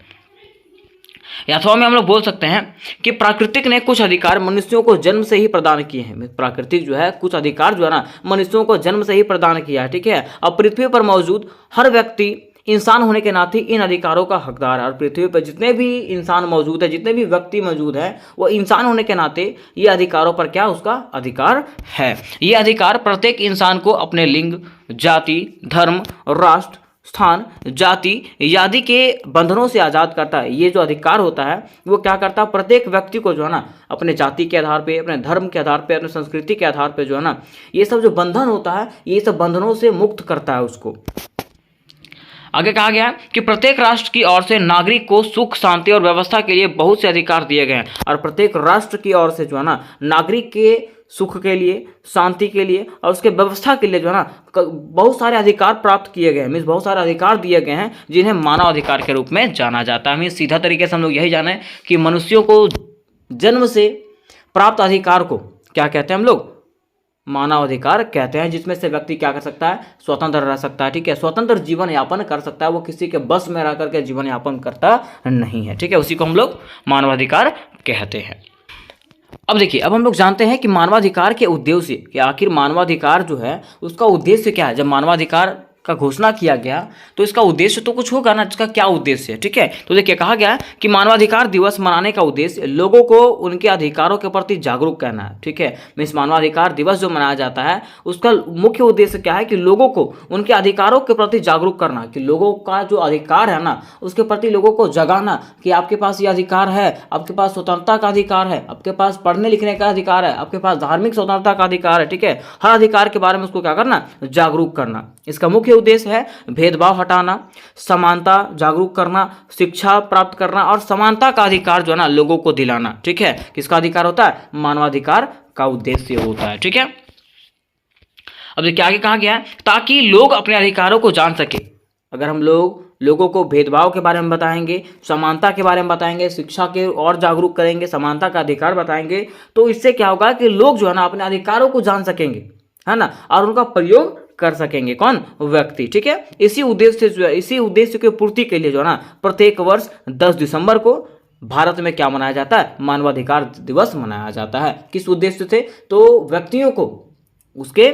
या अथवा में हम लोग बोल सकते हैं कि प्राकृतिक ने कुछ अधिकार मनुष्यों को जन्म से ही प्रदान किए हैं। प्राकृतिक जो है कुछ अधिकार जो है ना मनुष्यों को जन्म से ही प्रदान किया है। ठीक है, अब पृथ्वी पर मौजूद हर व्यक्ति इंसान होने के नाते इन अधिकारों का हकदार है। और पृथ्वी पर जितने भी इंसान मौजूद है, जितने भी व्यक्ति मौजूद हैं, वो इंसान होने के नाते ये अधिकारों पर क्या उसका अधिकार है। ये अधिकार प्रत्येक इंसान को अपने लिंग, जाति, धर्म, राष्ट्र, स्थान, जाति आदि के बंधनों से आज़ाद करता है। ये जो अधिकार होता है वो क्या करता है? प्रत्येक व्यक्ति को जो है ना अपने जाति के आधार पे, अपने धर्म के आधार पे, अपने संस्कृति के आधार पे जो है ना ये सब जो बंधन होता है ये सब बंधनों से मुक्त करता है उसको। आगे कहा गया है कि प्रत्येक राष्ट्र की ओर से नागरिक को सुख, शांति और व्यवस्था के लिए बहुत से अधिकार दिए गए हैं। और प्रत्येक राष्ट्र की ओर से जो है ना नागरिक के सुख के लिए, शांति के लिए और उसके व्यवस्था के लिए जो है ना बहुत सारे अधिकार प्राप्त किए गए हैं। मीन्स बहुत सारे अधिकार दिए गए हैं जिन्हें मानव अधिकार के रूप में जाना जाता है। मीन्स सीधा तरीके से हम लोग यही जाने कि मनुष्यों को जन्म से प्राप्त अधिकार को क्या कहते हैं? हम लोग मानव अधिकार कहते हैं, जिसमें से व्यक्ति क्या कर सकता है? स्वतंत्र रह सकता है। ठीक है, स्वतंत्र जीवन यापन कर सकता है, वो किसी के बस में रह करके जीवन यापन करता नहीं है। ठीक है, उसी को हम लोग मानवाधिकार कहते हैं। अब देखिए अब हम लोग जानते हैं कि मानवाधिकार के उद्देश्य, कि आखिर मानवाधिकार जो है उसका उद्देश्य क्या है। जब मानवाधिकार का घोषणा किया गया तो इसका उद्देश्य तो कुछ होगा ना, इसका क्या उद्देश्य है? ठीक है, तो देखिए कहा गया कि मानवाधिकार दिवस मनाने का उद्देश्य लोगों को उनके अधिकारों के प्रति जागरूक करना है। ठीक है, मीन्स मानवाधिकार दिवस जो मनाया जाता है उसका मुख्य उद्देश्य क्या है? कि लोगों को उनके अधिकारों के प्रति जागरूक करना, कि लोगों का जो अधिकार है ना उसके प्रति लोगों को जगाना कि आपके पास ये अधिकार है, आपके पास स्वतंत्रता का अधिकार है, आपके पास पढ़ने लिखने का अधिकार है, आपके पास धार्मिक स्वतंत्रता का अधिकार है। ठीक है, हर अधिकार के बारे में उसको क्या करना? जागरूक करना। इसका मुख्य उद्देश्य है भेदभाव हटाना, समानता जागरूक करना, शिक्षा प्राप्त करना और समानता का अधिकार जो है ना लोगों को दिलाना। ठीक है, किसका अधिकार होता है? मानवाधिकार का उद्देश्य होता है। ठीक है, अब देखिए आगे कहा गया है ताकि लोग अपने अधिकारों को जान सके। अगर हम लोगों को भेदभाव के बारे में बताएंगे, समानता के बारे में बताएंगे, शिक्षा के और जागरूक करेंगे, समानता का अधिकार बताएंगे, तो इससे क्या होगा कि लोग जो है ना अपने अधिकारों को जान सकेंगे, है ना, और उनका प्रयोग कर सकेंगे। कौन? व्यक्ति। ठीक है, इसी उद्देश्य की पूर्ति के लिए जो है ना प्रत्येक वर्ष 10 दिसंबर को भारत में क्या मनाया जाता है, मानवाधिकार दिवस मनाया जाता है। किस उद्देश्य से, तो व्यक्तियों को उसके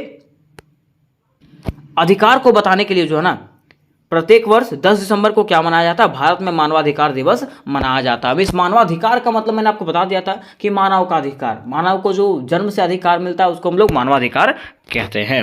अधिकार को बताने के लिए जो है ना प्रत्येक वर्ष 10 दिसंबर को क्या मनाया जाता है, भारत में मानवाधिकार दिवस मनाया जाता है। अब इस मानवाधिकार का मतलब मैंने आपको बता दिया था कि मानव का अधिकार, मानव को जो जन्म से अधिकार मिलता है उसको हम लोग मानवाधिकार कहते हैं।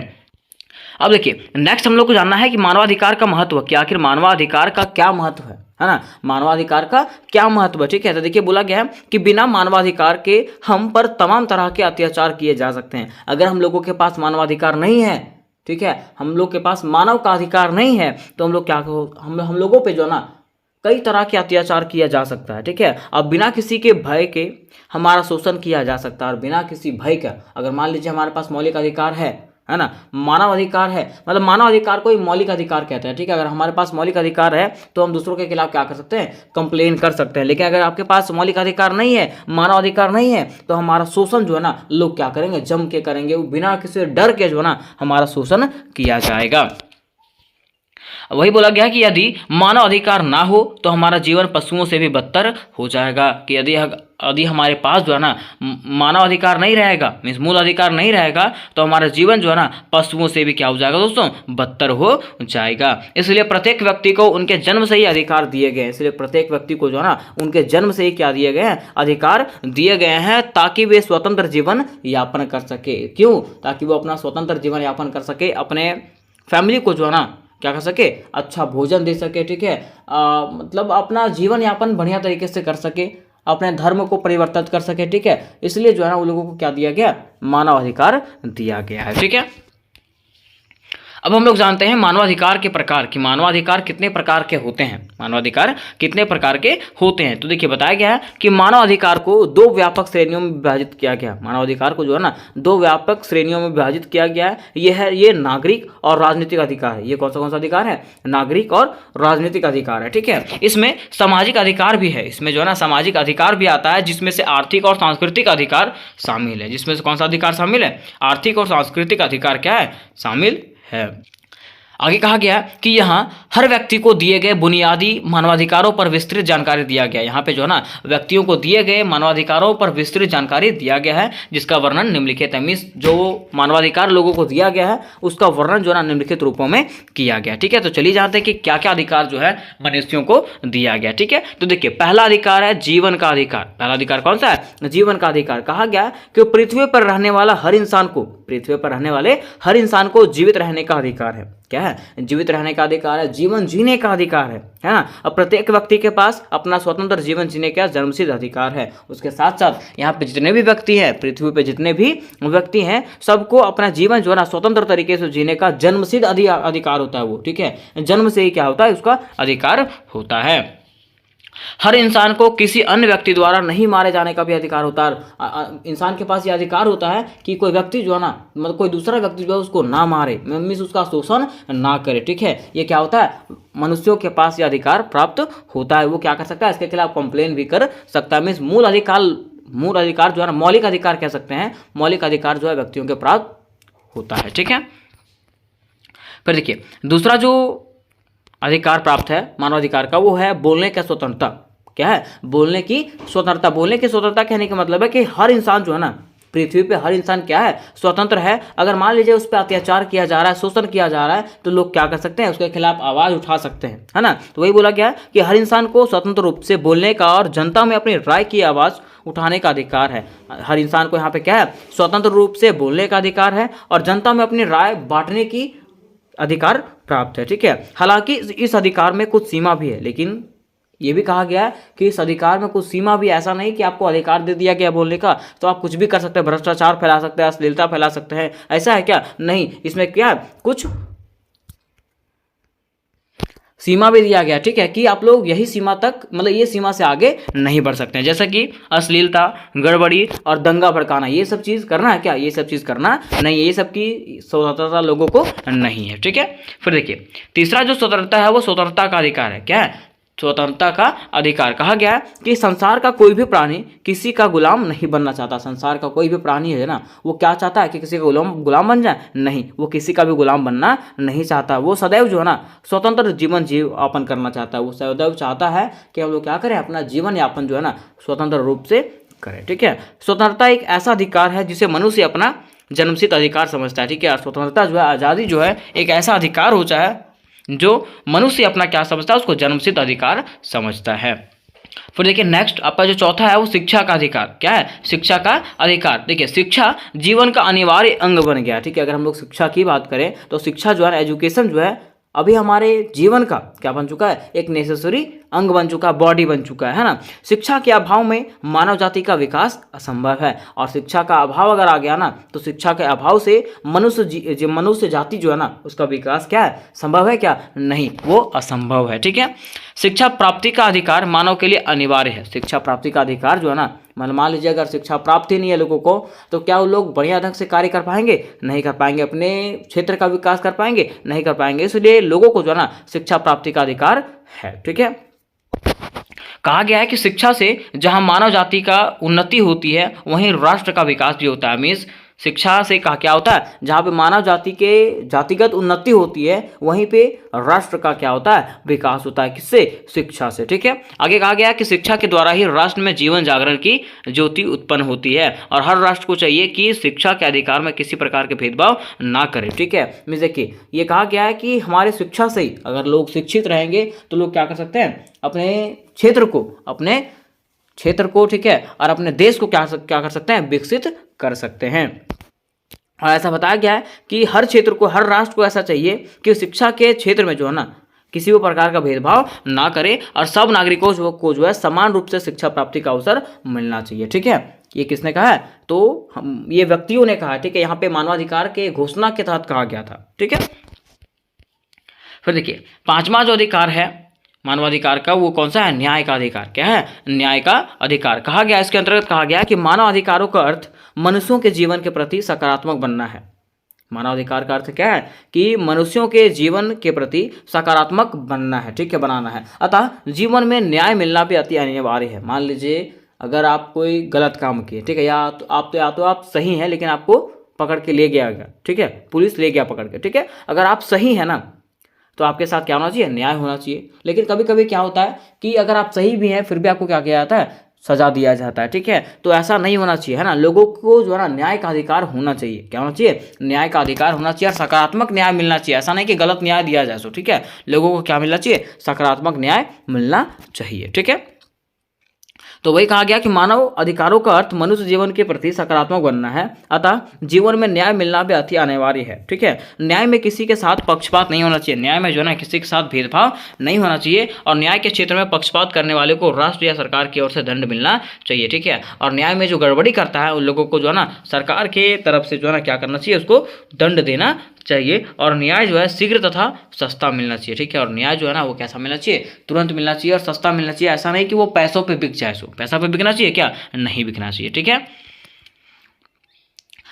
अब देखिए नेक्स्ट हम लोग को जानना है कि मानवाधिकार का महत्व, कि आखिर मानवाधिकार का क्या महत्व है ना, मानवाधिकार का क्या महत्व है। ठीक है, तो देखिए बोला गया है कि बिना मानवाधिकार के हम पर तमाम तरह के अत्याचार किए जा सकते हैं। अगर हम लोगों के पास मानवाधिकार नहीं है, ठीक है, हम लोग के पास मानव का अधिकार नहीं है, तो हम लोग क्या हम लोगों पे जो ना कई तरह के अत्याचार किया जा सकता है। ठीक है, अब बिना किसी के भय के हमारा शोषण किया जा सकता है, और बिना किसी भय का, अगर मान लीजिए हमारे पास मौलिक अधिकार है ना, मानव अधिकार है, मतलब मानव अधिकार को ही मौलिक अधिकार कहते हैं। ठीक है, अगर हमारे पास मौलिक अधिकार है तो हम दूसरों के खिलाफ क्या कर सकते हैं, कंप्लेन कर सकते हैं। लेकिन अगर आपके पास मौलिक अधिकार नहीं है, मानव अधिकार नहीं है, तो हमारा शोषण जो है ना लोग क्या करेंगे, जम के करेंगे, बिना किसी डर के जो है ना हमारा शोषण किया जाएगा। वही बोला गया कि यदि मानव अधिकार ना हो तो हमारा जीवन पशुओं से भी बदतर हो जाएगा, कि यदि हमारे पास जो है ना मानव अधिकार नहीं रहेगा, मीन्स मूल अधिकार नहीं रहेगा, तो हमारा जीवन जो है ना पशुओं से भी क्या हो जाएगा दोस्तों, बदतर हो जाएगा। इसलिए प्रत्येक व्यक्ति को उनके जन्म से ही अधिकार दिए गए हैं, इसलिए प्रत्येक व्यक्ति को जो है ना उनके जन्म से ही क्या दिए गए हैं, अधिकार दिए गए हैं, ताकि वे स्वतंत्र जीवन यापन कर सके। क्यों, ताकि वो अपना स्वतंत्र जीवन यापन कर सके, अपने फैमिली को जो है ना क्या कर सके, अच्छा भोजन दे सके। ठीक है, मतलब अपना जीवन यापन बढ़िया तरीके से कर सके, अपने धर्म को परिवर्तित कर सके। ठीक है, इसलिए जो है ना उन लोगों को क्या दिया गया, मानव अधिकार दिया गया है। ठीक है, अब हम लोग जानते हैं मानवाधिकार के प्रकार, कि मानवाधिकार कितने प्रकार के होते हैं, मानवाधिकार कितने प्रकार के होते हैं। तो देखिए बताया गया है कि मानवाधिकार को दो व्यापक श्रेणियों में विभाजित किया गया, मानवाधिकार को जो है ना दो व्यापक श्रेणियों में विभाजित किया गया है। ये नागरिक और राजनीतिक अधिकार है। ये कौन सा अधिकार है, नागरिक और राजनीतिक अधिकार है। ठीक है, इसमें सामाजिक अधिकार भी है, इसमें जो है ना सामाजिक अधिकार भी आता है, जिसमें से आर्थिक और सांस्कृतिक अधिकार शामिल है। जिसमें से कौन सा अधिकार शामिल है, आर्थिक और सांस्कृतिक अधिकार क्या है, शामिल है। आगे कहा गया कि यहाँ हर व्यक्ति को दिए गए बुनियादी मानवाधिकारों पर विस्तृत जानकारी दिया गया। यहाँ पे जो है ना व्यक्तियों को दिए गए मानवाधिकारों पर विस्तृत जानकारी दिया गया है, जिसका वर्णन निम्नलिखित है। मीन्स जो मानवाधिकार लोगों को दिया गया है उसका वर्णन जो है ना निम्नलिखित रूपों में किया गया। ठीक है, तो चलिए जानते हैं कि क्या क्या अधिकार जो है मनुष्यों को दिया गया। ठीक है, तो देखिए पहला अधिकार है जीवन का अधिकार। पहला अधिकार कौन सा है, जीवन का अधिकार। कहा गया कि पृथ्वी पर रहने वाला हर इंसान को, पृथ्वी पर रहने वाले हर इंसान को जीवित रहने का अधिकार है। क्या है, जीवित रहने का अधिकार है, जीवन जीने का अधिकार है ना। अब प्रत्येक व्यक्ति के पास अपना स्वतंत्र जीवन जीने का जन्मसिद्ध अधिकार है। उसके साथ साथ यहाँ पे जितने भी व्यक्ति हैं, पृथ्वी पे जितने भी व्यक्ति हैं, सबको अपना जीवन जो है ना स्वतंत्र तरीके से जीने का जन्मसिद्ध अधिकार होता है वो। ठीक है, जन्म से ही क्या होता है, उसका अधिकार होता है। हर इंसान को किसी अन्य व्यक्ति द्वारा नहीं मारे जाने का भी अधिकार होता है। इंसान के पास ये अधिकार होता है कि कोई व्यक्ति जो है ना, मतलब कोई दूसरा व्यक्ति जो है उसको ना मारे, मीन्स उसका शोषण ना करे। ठीक है, ये क्या होता है, मनुष्यों के पास ये अधिकार प्राप्त होता है। वो क्या कर सकता है, इसके खिलाफ कंप्लेन भी कर सकता है। मीन्स मूल अधिकार जो है ना, मौलिक अधिकार कह सकते हैं, मौलिक अधिकार जो है व्यक्तियों के प्राप्त होता है। ठीक है, फिर देखिए दूसरा जो अधिकार प्राप्त है मानवाधिकार का, वो है बोलने की स्वतंत्रता। क्या है, बोलने की स्वतंत्रता। बोलने की स्वतंत्रता कहने का मतलब है कि हर इंसान जो है ना पृथ्वी पे, हर इंसान क्या है, स्वतंत्र है। अगर मान लीजिए उस पर अत्याचार किया जा रहा है, शोषण किया जा रहा है, तो लोग क्या कर सकते हैं, उसके खिलाफ आवाज़ उठा सकते हैं, है ना। तो वही बोला गया कि हर इंसान को स्वतंत्र रूप से बोलने का और जनता में अपनी राय की आवाज़ उठाने का अधिकार है। हर इंसान को यहाँ पे क्या है, स्वतंत्र रूप से बोलने का अधिकार है और जनता में अपनी राय बांटने की अधिकार प्राप्त है। ठीक है, हालांकि इस अधिकार में कुछ सीमा भी है, लेकिन ये भी कहा गया है कि इस अधिकार में कुछ सीमा भी, ऐसा नहीं कि आपको अधिकार दे दिया गया बोलने का तो आप कुछ भी कर सकते हैं, भ्रष्टाचार फैला सकते हैं, अश्लीलता फैला सकते हैं, ऐसा है क्या, नहीं। इसमें क्या है, कुछ सीमा भी दिया गया। ठीक है, कि आप लोग यही सीमा तक, मतलब ये सीमा से आगे नहीं बढ़ सकते हैं, जैसा कि अश्लीलता, गड़बड़ी और दंगा भड़काना, ये सब चीज़ करना है क्या, ये सब चीज़ करना नहीं है, ये सब की स्वतंत्रता लोगों को नहीं है। ठीक है, फिर देखिए तीसरा जो स्वतंत्रता है वो स्वतंत्रता का अधिकार है। क्या है, स्वतंत्रता का अधिकार। कहा गया है कि संसार का कोई भी प्राणी किसी का गुलाम नहीं बनना चाहता। संसार का कोई भी प्राणी है ना, वो क्या चाहता है कि किसी का गुलाम बन जाए? नहीं, वो किसी का भी गुलाम बनना नहीं चाहता। वो सदैव जो है ना स्वतंत्र जीवन यापन करना चाहता है। वो सदैव चाहता है कि हम लोग क्या करें, अपना जीवन यापन जो है ना स्वतंत्र रूप से करें। ठीक है, स्वतंत्रता एक ऐसा अधिकार है जिसे मनुष्य अपना जन्मसिद्ध अधिकार समझता है। ठीक है, और स्वतंत्रता जो है, आज़ादी जो है, एक ऐसा अधिकार होता है जो मनुष्य अपना क्या समझता है, उसको जन्मसिद्ध अधिकार समझता है। फिर देखिए नेक्स्ट आपका जो चौथा है वो शिक्षा का अधिकार। क्या है? शिक्षा का अधिकार। देखिए शिक्षा जीवन का अनिवार्य अंग बन गया। ठीक है, अगर हम लोग शिक्षा की बात करें तो शिक्षा जो है, एजुकेशन जो है, अभी हमारे जीवन का क्या बन चुका है, एक नेसेसरी अंग बन चुका है, बॉडी बन चुका है ना। शिक्षा के अभाव में मानव जाति का विकास असंभव है। और शिक्षा का अभाव अगर आ गया ना, तो शिक्षा के अभाव से मनुष्य जाति जो है ना, उसका विकास क्या है, संभव है क्या? नहीं, वो असंभव है। ठीक है, शिक्षा प्राप्ति का अधिकार मानव के लिए अनिवार्य है। शिक्षा प्राप्ति का अधिकार जो है ना, मान लीजिए अगर शिक्षा प्राप्त ही नहीं है लोगों को, तो क्या वो लोग बढ़िया ढंग से कार्य कर पाएंगे? नहीं कर पाएंगे। अपने क्षेत्र का विकास कर पाएंगे? नहीं कर पाएंगे। इसलिए लोगों को जो है ना शिक्षा प्राप्ति का अधिकार है। ठीक है, कहा गया है कि शिक्षा से जहां मानव जाति का उन्नति होती है वहीं राष्ट्र का विकास भी होता है। मीन्स शिक्षा से कहा क्या होता है, जहाँ पे मानव जाति के जातिगत उन्नति होती है वहीं पे राष्ट्र का क्या होता है, विकास होता है। किससे? शिक्षा से। ठीक है, आगे कहा गया है कि शिक्षा के द्वारा ही राष्ट्र में जीवन जागरण की ज्योति उत्पन्न होती है और हर राष्ट्र को चाहिए कि शिक्षा के अधिकार में किसी प्रकार के भेदभाव ना करे। ठीक है, मीन्स देखिए ये कहा गया है कि हमारे शिक्षा से ही अगर लोग शिक्षित रहेंगे तो लोग क्या कर सकते हैं, अपने क्षेत्र को ठीक है, और अपने देश को क्या कर सकते हैं, विकसित कर सकते हैं। और ऐसा बताया गया है कि हर क्षेत्र को, हर राष्ट्र को ऐसा चाहिए कि शिक्षा के क्षेत्र में जो है ना किसी भी प्रकार का भेदभाव ना करे और सब नागरिकों को जो है समान रूप से शिक्षा प्राप्ति का अवसर मिलना चाहिए। ठीक है, ये किसने कहा है? तो हम ये व्यक्तियों ने कहा। ठीक है, यहाँ पे मानवाधिकार के घोषणा के तहत कहा गया था। ठीक है, फिर देखिए पांचवा जो अधिकार है मानवाधिकार का, वो कौन सा है? न्याय का अधिकार। क्या है? न्याय का अधिकार। कहा गया, इसके अंतर्गत कहा गया कि मानव अधिकारों का अर्थ मनुष्यों के जीवन के प्रति सकारात्मक बनना है। मानवाधिकार का अर्थ क्या है कि मनुष्यों के जीवन के प्रति सकारात्मक बनना है। ठीक है, बनाना है। अतः जीवन में न्याय मिलना भी अति अनिवार्य है। मान लीजिए अगर आप कोई गलत काम किए, ठीक है, या तो आप सही हैं लेकिन आपको पकड़ के ले गया गया, ठीक है, पुलिस ले गया पकड़ के, ठीक है, अगर आप सही है ना तो आपके साथ क्या होना चाहिए? न्याय होना चाहिए। लेकिन कभी कभी क्या होता है कि अगर आप सही भी हैं फिर भी आपको क्या किया जाता है? सजा दिया जाता है। ठीक है, तो ऐसा नहीं होना चाहिए, है ना। लोगों को जो है ना न्याय का अधिकार होना चाहिए। क्या होना चाहिए? न्याय का अधिकार होना चाहिए और सकारात्मक न्याय मिलना चाहिए। ऐसा नहीं कि गलत न्याय दिया जाए। सो ठीक है, लोगों को क्या मिलना चाहिए? सकारात्मक न्याय मिलना चाहिए। ठीक है, तो वही कहा गया कि मानव अधिकारों का अर्थ मनुष्य जीवन के प्रति सकारात्मक बनना है। अतः जीवन में न्याय मिलना भी अति अनिवार्य है। ठीक है, न्याय में किसी के साथ पक्षपात नहीं होना चाहिए। न्याय में जो है ना किसी के साथ भेदभाव नहीं होना चाहिए और न्याय के क्षेत्र में पक्षपात करने वाले को राष्ट्र या सरकार की ओर से दंड मिलना चाहिए। ठीक है, और न्याय में जो गड़बड़ी करता है उन लोगों को जो है ना सरकार के तरफ से जो है ना क्या करना चाहिए? उसको दंड देना चाहिए। और न्याय जो है शीघ्र तथा सस्ता मिलना चाहिए। ठीक है, और न्याय जो है ना वो कैसा मिलना चाहिए? तुरंत मिलना चाहिए और सस्ता मिलना चाहिए। ऐसा नहीं कि वो पैसों पे बिक जाए। सो पैसा पे बिकना चाहिए क्या? नहीं बिकना चाहिए। ठीक है,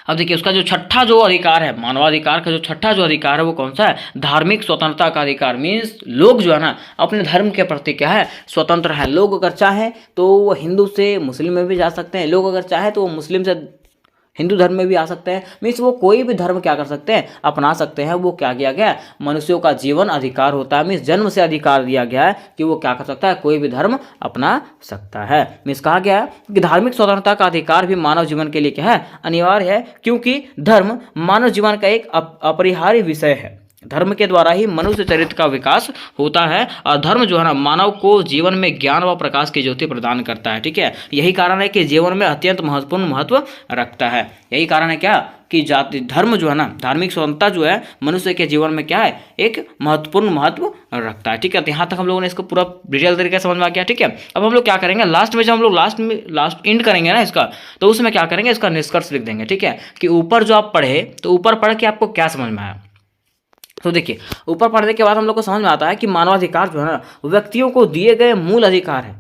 अब देखिए उसका जो छठा जो अधिकार है, मानवाधिकार का जो छठा जो अधिकार है वो कौन सा है? धार्मिक स्वतंत्रता का अधिकार। मीन्स लोग जो है ना अपने धर्म के प्रति क्या है? स्वतंत्र है। लोग अगर चाहें तो वो हिंदू से मुस्लिम में भी जा सकते हैं। लोग अगर चाहें तो वो मुस्लिम से हिंदू धर्म में भी आ सकते हैं। मीन्स वो कोई भी धर्म क्या कर सकते हैं? अपना सकते हैं। वो क्या किया गया है? मनुष्यों का जीवन अधिकार होता है। मीन्स जन्म से अधिकार दिया गया है कि वो क्या कर सकता है? कोई भी धर्म अपना सकता है। मीन्स कहा गया है कि धार्मिक स्वतंत्रता का अधिकार भी मानव जीवन के लिए क्या है? अनिवार्य है, क्योंकि धर्म मानव जीवन का एक अपरिहार्य विषय है। धर्म के द्वारा ही मनुष्य चरित्र का विकास होता है और धर्म जो है ना मानव को जीवन में ज्ञान व प्रकाश की ज्योति प्रदान करता है। ठीक है, यही कारण है कि जीवन में अत्यंत महत्वपूर्ण महत्व रखता है। यही कारण है क्या कि जाति धर्म जो है ना, धार्मिक स्वतंत्रता जो है मनुष्य के जीवन में क्या है? एक महत्वपूर्ण महत्व रखता है। ठीक है, तो यहाँ तक हम लोगों ने इसको पूरा डिटेल तरीके से समझ में आ गया। ठीक है, अब हम लोग क्या करेंगे? लास्ट में जब हम लोग लास्ट एंड करेंगे ना इसका, तो उसमें क्या करेंगे? इसका निष्कर्ष लिख देंगे। ठीक है, कि ऊपर जो आप पढ़े तो ऊपर पढ़ के आपको क्या समझ में आया। तो देखिए ऊपर पढ़ने के बाद हम लोग को समझ में आता है कि मानवाधिकार जो है ना व्यक्तियों को दिए गए मूल अधिकार है।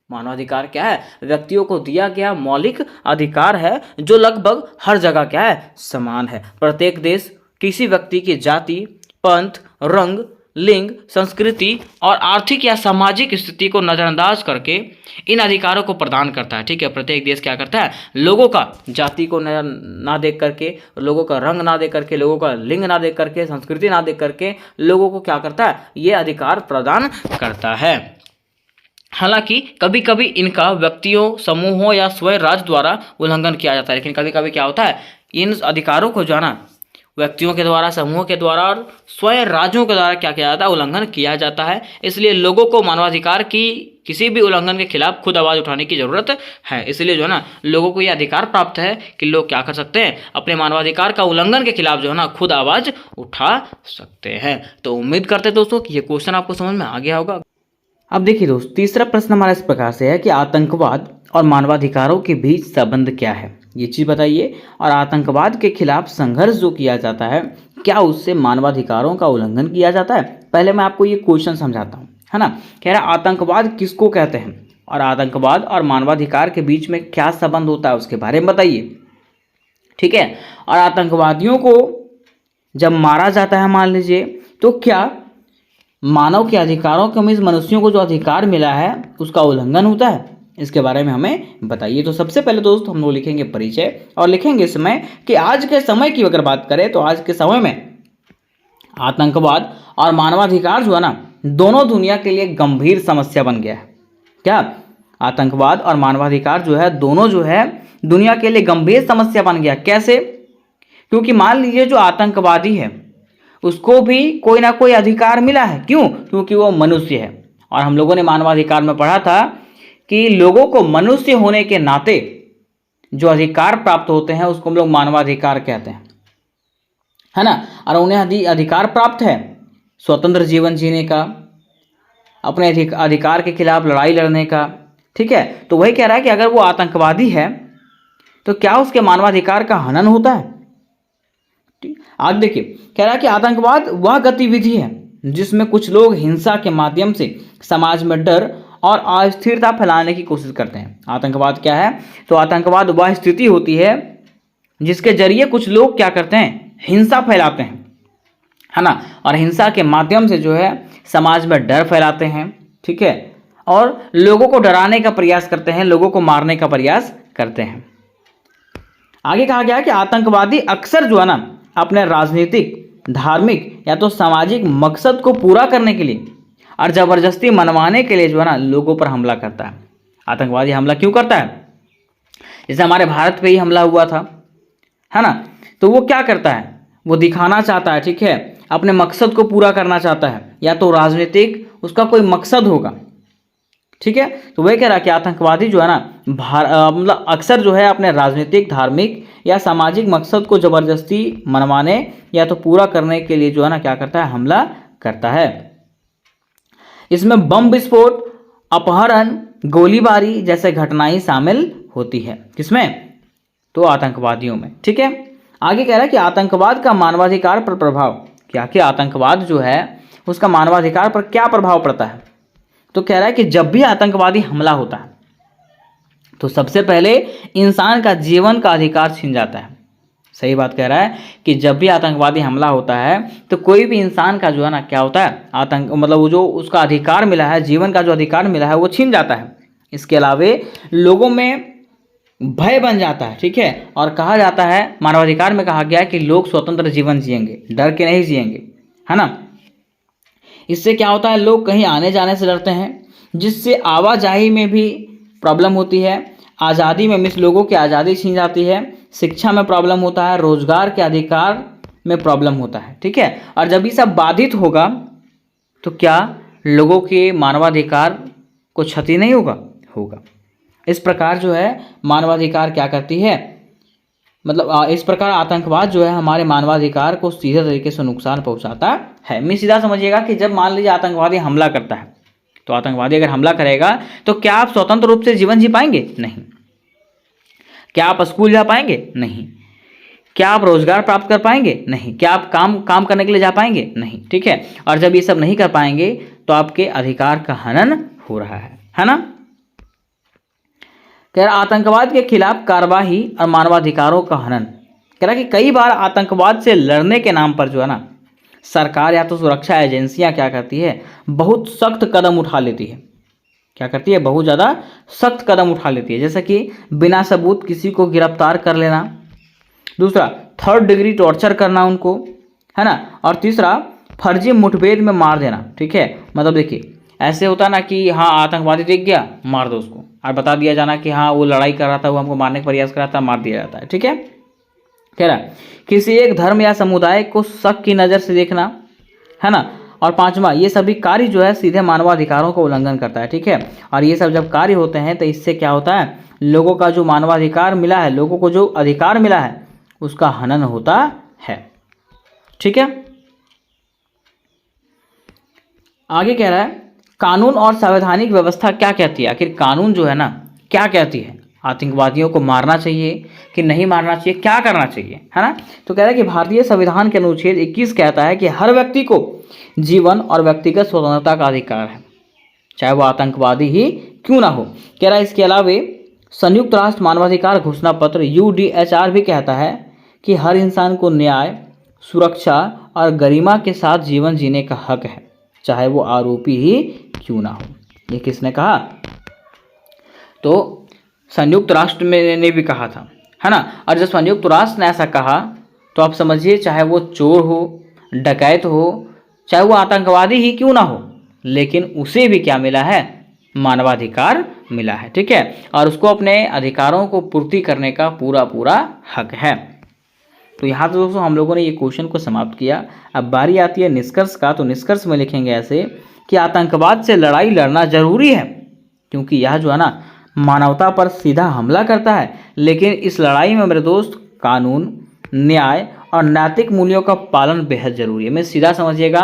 मानवाधिकार क्या है? व्यक्तियों को दिया गया मौलिक अधिकार है जो लगभग हर जगह क्या है? समान है। प्रत्येक देश किसी व्यक्ति की जाति, पंथ, रंग, लिंग, संस्कृति और आर्थिक या सामाजिक स्थिति को नज़रअंदाज करके इन अधिकारों को प्रदान करता है। ठीक है, प्रत्येक देश क्या करता है, लोगों का जाति को ना देख करके, लोगों का रंग ना देख करके, लोगों का लिंग ना देख करके, संस्कृति ना देख करके लोगों को क्या करता है, ये अधिकार प्रदान करता है। हालांकि कभी कभी इनका व्यक्तियों, समूहों या स्वयं राज्य द्वारा उल्लंघन किया जाता है, लेकिन कभी कभी क्या होता है, इन अधिकारों को जो है ना व्यक्तियों के द्वारा, समूहों के द्वारा और स्वयं राज्यों के द्वारा क्या किया जाता है, उल्लंघन किया जाता है। इसलिए लोगों को मानवाधिकार की किसी भी उल्लंघन के खिलाफ खुद आवाज़ उठाने की जरूरत है। इसलिए जो है ना लोगों को यह अधिकार प्राप्त है कि लोग क्या कर सकते हैं, अपने मानवाधिकार का उल्लंघन के खिलाफ जो है ना खुद आवाज़ उठा सकते हैं। तो उम्मीद करते हैं दोस्तों कि ये क्वेश्चन आपको समझ में आ गया होगा। अब देखिए दोस्त, तीसरा प्रश्न हमारा इस प्रकार से है कि आतंकवाद और मानवाधिकारों के बीच संबंध क्या है, ये चीज़ बताइए। और आतंकवाद के खिलाफ संघर्ष जो किया जाता है, क्या उससे मानवाधिकारों का उल्लंघन किया जाता है। पहले मैं आपको ये क्वेश्चन समझाता हूँ, है ना। कह रहा है आतंकवाद किसको कहते हैं और आतंकवाद और मानवाधिकार के बीच में क्या संबंध होता है उसके बारे में बताइए। ठीक है, और आतंकवादियों को जब मारा जाता है मान लीजिए, तो क्या मानव के अधिकारों के मीन्स मनुष्यों को जो अधिकार मिला है उसका उल्लंघन होता है, इसके बारे में हमें बताइए। तो सबसे पहले दोस्त हम लोग लिखेंगे परिचय और लिखेंगे इसमें कि आज के समय की अगर बात करें तो आज के समय में आतंकवाद और मानवाधिकार जो है ना दोनों दुनिया के लिए गंभीर समस्या बन गया है। क्या आतंकवाद और मानवाधिकार जो है दोनों जो है दुनिया के लिए गंभीर समस्या बन गया। कैसे? क्योंकि मान लीजिए जो आतंकवादी है उसको भी कोई ना कोई अधिकार मिला है। क्यों? क्योंकि वो मनुष्य है। और हम लोगों ने मानवाधिकार में पढ़ा था कि लोगों को मनुष्य होने के नाते जो अधिकार प्राप्त होते हैं उसको हम लोग मानवाधिकार कहते हैं, है ना। और उन्हें अधिकार प्राप्त है स्वतंत्र जीवन जीने का, अपने अधिकार के खिलाफ लड़ाई लड़ने का। ठीक है, तो वही कह रहा है कि अगर वो आतंकवादी है तो क्या उसके मानवाधिकार का हनन होता है। आज देखिए, कह रहा है कि आतंकवाद वह गतिविधि है जिसमें कुछ लोग हिंसा के माध्यम से समाज में डर और अस्थिरता फैलाने की कोशिश करते हैं। आतंकवाद क्या है? तो आतंकवाद वह स्थिति होती है जिसके जरिए कुछ लोग क्या करते हैं, हिंसा फैलाते हैं, है ना। और हिंसा के माध्यम से जो है समाज में डर फैलाते हैं। ठीक है, और लोगों को डराने का प्रयास करते हैं, लोगों को मारने का प्रयास करते हैं। आगे कहा गया है कि आतंकवादी अक्सर जो है ना अपने राजनीतिक, धार्मिक या तो सामाजिक मकसद को पूरा करने के लिए और ज़बरदस्ती मनवाने के लिए जो है ना लोगों पर हमला करता है। आतंकवादी हमला क्यों करता है? जैसे हमारे भारत पे ही हमला हुआ था, है ना। तो वो क्या करता है, वो दिखाना चाहता है, ठीक है, अपने मकसद को पूरा करना चाहता है, या तो राजनीतिक उसका कोई मकसद होगा। ठीक है, तो वह कह रहा है कि आतंकवादी जो है ना मतलब अक्सर जो है अपने राजनीतिक, धार्मिक या सामाजिक मकसद को ज़बरदस्ती मनवाने या तो पूरा करने के लिए जो है ना क्या करता है, हमला करता है। इसमें बम विस्फोट, अपहरण, गोलीबारी जैसे घटनाएं शामिल होती है। किसमें? तो आतंकवादियों में। ठीक है, आगे कह रहा है कि आतंकवाद का मानवाधिकार पर प्रभाव क्या, कि आतंकवाद जो है उसका मानवाधिकार पर क्या प्रभाव पड़ता है। तो कह रहा है कि जब भी आतंकवादी हमला होता है तो सबसे पहले इंसान का जीवन का अधिकार छीन जाता है। सही बात कह रहा है कि जब भी आतंकवादी हमला होता है तो कोई भी इंसान का जो है ना क्या होता है, आतंक मतलब वो जो उसका अधिकार मिला है, जीवन का जो अधिकार मिला है वो छीन जाता है। इसके अलावा लोगों में भय बन जाता है। ठीक है, और कहा जाता है, मानवाधिकार में कहा गया है कि लोग स्वतंत्र जीवन जिएंगे, डर के नहीं जिएंगे, है ना। इससे क्या होता है, लोग कहीं आने जाने से डरते हैं, जिससे आवाजाही में भी प्रॉब्लम होती है, आज़ादी में मिस लोगों की आज़ादी छीन जाती है, शिक्षा में प्रॉब्लम होता है, रोजगार के अधिकार में प्रॉब्लम होता है। ठीक है, और जब ये सब बाधित होगा तो क्या लोगों के मानवाधिकार को क्षति नहीं होगा। इस प्रकार जो है मानवाधिकार क्या करती है, मतलब इस प्रकार आतंकवाद जो है हमारे मानवाधिकार को सीधे तरीके से नुकसान पहुंचाता है। मैं सीधा समझिएगा कि जब मान लीजिए आतंकवादी हमला करता है, तो आतंकवादी अगर हमला करेगा तो क्या आप स्वतंत्र रूप से जीवन जी पाएंगे? नहीं। क्या आप स्कूल जा पाएंगे? नहीं। क्या आप रोजगार प्राप्त कर पाएंगे? नहीं। क्या आप काम करने के लिए जा पाएंगे? नहीं। ठीक है, और जब ये सब नहीं कर पाएंगे तो आपके अधिकार का हनन हो रहा है ना। कह रहा आतंकवाद के खिलाफ कार्यवाही और मानवाधिकारों का हनन। कह रहा कि कई बार आतंकवाद से लड़ने के नाम पर जो है ना सरकार या तो सुरक्षा एजेंसियां क्या करती है, बहुत सख्त कदम उठा लेती है। क्या करती है, बहुत ज़्यादा सख्त कदम उठा लेती है, जैसे कि बिना सबूत किसी को गिरफ्तार कर लेना, दूसरा थर्ड डिग्री टॉर्चर करना उनको, है ना, और तीसरा फर्जी मुठभेड़ में मार देना। ठीक है, मतलब देखिए ऐसे होता ना कि हाँ आतंकवादी दिख गया मार दो उसको, और बता दिया जाना कि हाँ वो लड़ाई कर रहा था, वो हमको मारने का प्रयास कर रहा था, मार दिया जाता है। ठीक है, कह रहा है किसी एक धर्म या समुदाय को शक की नज़र से देखना, है ना, और पांचवा ये सभी कार्य जो है सीधे मानवाधिकारों का उल्लंघन करता है। ठीक है, और ये सब जब कार्य होते हैं तो इससे क्या होता है, लोगों का जो मानवाधिकार मिला है, लोगों को जो अधिकार मिला है उसका हनन होता है। ठीक है, आगे कह रहा है कानून और संवैधानिक व्यवस्था क्या कहती है। आखिर कानून जो है ना क्या कहती है, आतंकवादियों को मारना चाहिए कि नहीं मारना चाहिए, क्या करना चाहिए, है ना। तो कह रहा है कि भारतीय संविधान के अनुच्छेद 21 कहता है कि हर व्यक्ति को जीवन और व्यक्तिगत स्वतंत्रता का अधिकार है, चाहे वो आतंकवादी ही क्यों ना हो। कह रहा है इसके अलावा संयुक्त राष्ट्र मानवाधिकार घोषणा पत्र UDHR भी कहता है कि हर इंसान को न्याय, सुरक्षा और गरिमा के साथ जीवन जीने का हक है, चाहे वो आरोपी ही क्यों ना हो। ये किसने कहा, तो संयुक्त राष्ट्र में ने भी कहा था, है ना। और जब संयुक्त राष्ट्र ने ऐसा कहा तो आप समझिए चाहे वो चोर हो, डकैत हो, चाहे वो आतंकवादी ही क्यों ना हो, लेकिन उसे भी क्या मिला है, मानवाधिकार मिला है। ठीक है, और उसको अपने अधिकारों को पूर्ति करने का पूरा पूरा हक है। तो यहाँ तो दोस्तों हम लोगों ने ये क्वेश्चन को समाप्त किया। अब बारी आती है निष्कर्ष का। तो निष्कर्ष में लिखेंगे ऐसे कि आतंकवाद से लड़ाई लड़ना जरूरी है, क्योंकि यह जो है ना मानवता पर सीधा हमला करता है, लेकिन इस लड़ाई में मेरे दोस्त कानून, न्याय और नैतिक मूल्यों का पालन बेहद जरूरी है। मैं सीधा समझिएगा,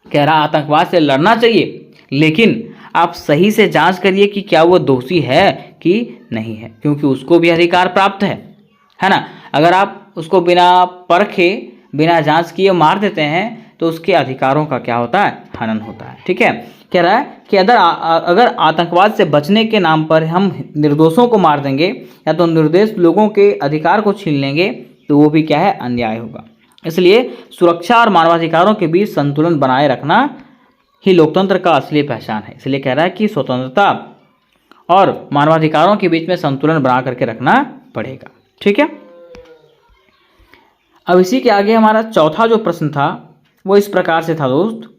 कह रहा आतंकवाद से लड़ना चाहिए, लेकिन आप सही से जांच करिए कि क्या वो दोषी है कि नहीं है, क्योंकि उसको भी अधिकार प्राप्त है ना। अगर आप उसको बिना परखे, बिना जांच किए मार देते हैं तो उसके अधिकारों का क्या होता है, हनन होता है। ठीक है, कह रहा है कि अगर आतंकवाद से बचने के नाम पर हम निर्दोषों को मार देंगे या तो निर्दोष लोगों के अधिकार को छीन लेंगे तो वो भी क्या है, अन्याय होगा। इसलिए सुरक्षा और मानवाधिकारों के बीच संतुलन बनाए रखना ही लोकतंत्र का असली पहचान है। इसलिए कह रहा है कि स्वतंत्रता और मानवाधिकारों के बीच में संतुलन बना करके रखना पड़ेगा। ठीक है, अब इसी के आगे हमारा चौथा जो प्रश्न था वो इस प्रकार से था दोस्त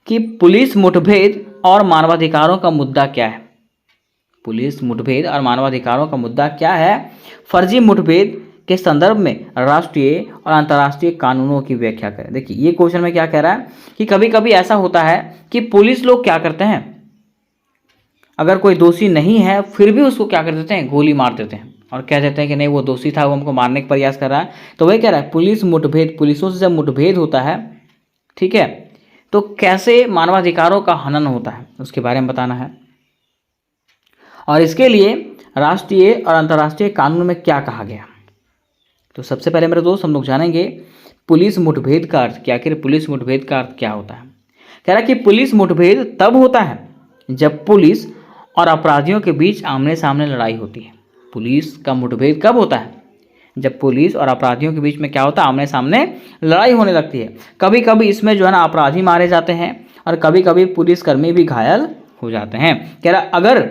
कि पुलिस मुठभेड़ और मानवाधिकारों का मुद्दा क्या है। पुलिस मुठभेड़ और मानवाधिकारों का मुद्दा क्या है। फर्जी मुठभेड़ के संदर्भ में राष्ट्रीय और अंतर्राष्ट्रीय कानूनों की व्याख्या करें। देखिए ये क्वेश्चन में क्या कह रहा है कि कभी कभी ऐसा होता है कि पुलिस लोग क्या करते हैं, अगर कोई दोषी नहीं है फिर भी उसको क्या कर देते हैं, गोली मार देते हैं और कह देते हैं कि नहीं वो दोषी था, वो हमको मारने का प्रयास कर रहा है। तो वही कह रहा है पुलिस मुठभेड़, पुलिसों से जब मुठभेड़ होता है, ठीक है, तो कैसे मानवाधिकारों का हनन होता है उसके बारे में बताना है। और इसके लिए राष्ट्रीय और अंतर्राष्ट्रीय कानून में क्या कहा गया। तो सबसे पहले मेरे दोस्त हम लोग जानेंगे पुलिस मुठभेड़ का अर्थ क्या। आखिर पुलिस मुठभेड़ का अर्थ क्या होता है। कह रहा है कि पुलिस मुठभेड़ तब होता है जब पुलिस और अपराधियों के बीच आमने सामने लड़ाई होती है। पुलिस का मुठभेड़ कब होता है, जब पुलिस और अपराधियों के बीच में क्या होता है, आमने सामने लड़ाई होने लगती है। कभी कभी इसमें जो है ना अपराधी मारे जाते हैं और कभी कभी पुलिसकर्मी भी घायल हो जाते हैं। कह रहा अगर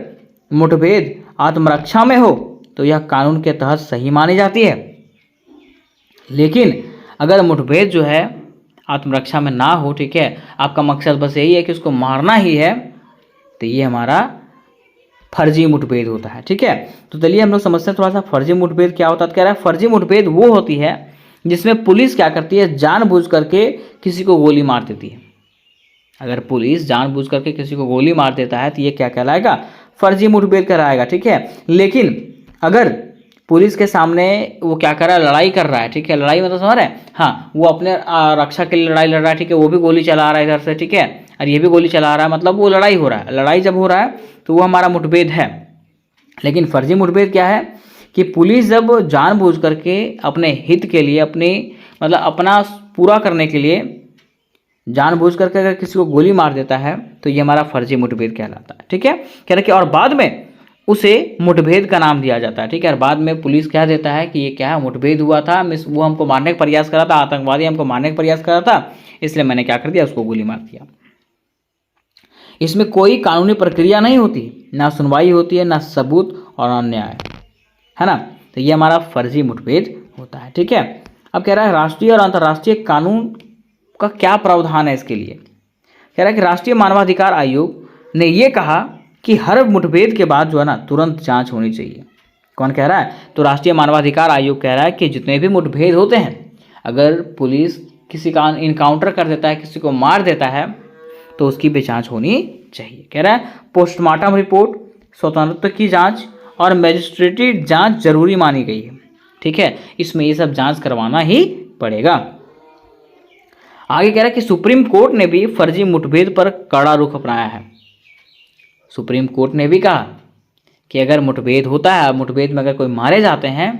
मुठभेड़ आत्मरक्षा में हो तो यह कानून के तहत सही मानी जाती है, लेकिन अगर मुठभेड़ जो है आत्मरक्षा में ना हो, ठीक है, आपका मकसद बस यही है कि उसको मारना ही है, तो ये हमारा फर्जी मुठभेड़ होता है। ठीक है, तो चलिए हम लोग समझते हैं थोड़ा सा फर्जी मुठभेड़ क्या होता है। कह रहा है फर्जी मुठभेड़ वो होती है जिसमें पुलिस क्या करती है, जानबूझ करके किसी को गोली मार देती है। अगर पुलिस जानबूझ करके किसी को गोली मार देता है तो ये क्या कहलाएगा, फर्जी मुठभेड़ कहलाएगा। ठीक है, लेकिन अगर पुलिस के सामने वो क्या कर रहा है, लड़ाई कर रहा है, ठीक है, लड़ाई मतलब समझ रहे हैं, हाँ, वो अपने रक्षा के लिए लड़ाई लड़ रहा है, ठीक है, वो भी गोली चला रहा है इधर से, ठीक है, और ये भी गोली चला रहा है, मतलब वो लड़ाई हो रहा है। लड़ाई जब हो रहा है तो वो हमारा मुठभेड़ है। लेकिन फर्जी मुठभेड़ क्या है कि पुलिस जब जानबूझ करके अपने हित के लिए, अपने मतलब अपना पूरा करने के लिए जानबूझ करके अगर किसी को गोली मार देता है तो ये हमारा फर्जी मुठभेड़ कहलाता है। ठीक है, कह रहे कि और बाद में उसे मुठभेड़ का नाम दिया जाता है। ठीक है, और बाद में पुलिस कह देता है कि ये क्या है, मुठभेड़ हुआ था, वो हमको मारने का प्रयास कर रहा था, आतंकवादी हमको मारने का प्रयास कर रहा था, इसलिए मैंने क्या कर दिया, उसको गोली मार दिया। इसमें कोई कानूनी प्रक्रिया नहीं होती, ना सुनवाई होती है, ना सबूत और ना न्याय, है ना। तो ये हमारा फर्जी मुठभेड़ होता है। ठीक है, अब कह रहा है राष्ट्रीय और अंतर्राष्ट्रीय कानून का क्या प्रावधान है इसके लिए। कह रहा है कि राष्ट्रीय मानवाधिकार आयोग ने ये कहा कि हर मुठभेड़ के बाद जो है ना तुरंत जांच होनी चाहिए। कौन कह रहा है? तो राष्ट्रीय मानवाधिकार आयोग कह रहा है कि जितने भी मुठभेड़ होते हैं, अगर पुलिस किसी का इनकाउंटर कर देता है, किसी को मार देता है, तो उसकी भी जांच होनी चाहिए। कह रहा है पोस्टमार्टम रिपोर्ट, स्वतंत्र की जांच और मजिस्ट्रेटी जांच जरूरी मानी गई है। ठीक है, इसमें ये सब जांच करवाना ही पड़ेगा। आगे कह रहा है कि सुप्रीम कोर्ट ने भी फर्जी मुठभेड़ पर कड़ा रुख अपनाया है। सुप्रीम कोर्ट ने भी कहा कि अगर मुठभेड़ होता है, मुठभेड़ में अगर कोई मारे जाते हैं,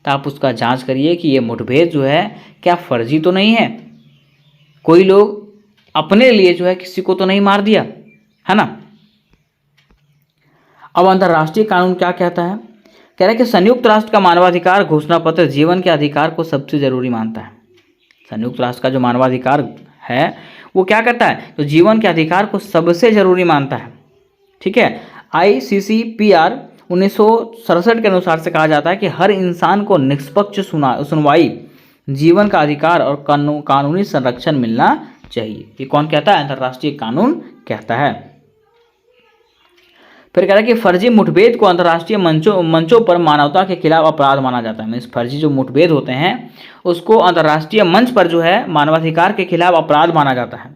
तो आप उसका जांच करिए कि ये मुठभेड़ जो है क्या फर्जी तो नहीं है, कोई लोग अपने लिए जो है किसी को तो नहीं मार दिया, है ना। अब अंतर्राष्ट्रीय कानून क्या कहता है? कह रहा है कि संयुक्त राष्ट्र का मानवाधिकार घोषणा पत्र जीवन के अधिकार को सबसे जरूरी मानता है। संयुक्त राष्ट्र का जो मानवाधिकार है वो क्या करता है? तो जीवन के अधिकार को सबसे जरूरी मानता है। ठीक है, ICCPR 1967 के अनुसार से कहा जाता है कि हर इंसान को निष्पक्ष सुनवाई, जीवन का अधिकार और कानूनी संरक्षण मिलना चाहिए। ये कौन कहता है? अंतर्राष्ट्रीय कानून कहता है। फिर कह रहा है कि फर्जी मुठभेड़ को अंतर्राष्ट्रीय मंचों पर मानवता के खिलाफ अपराध माना जाता है। मीन्स फर्जी जो मुठभेड़ होते हैं उसको अंतर्राष्ट्रीय मंच पर जो है मानवाधिकार के खिलाफ अपराध माना जाता है,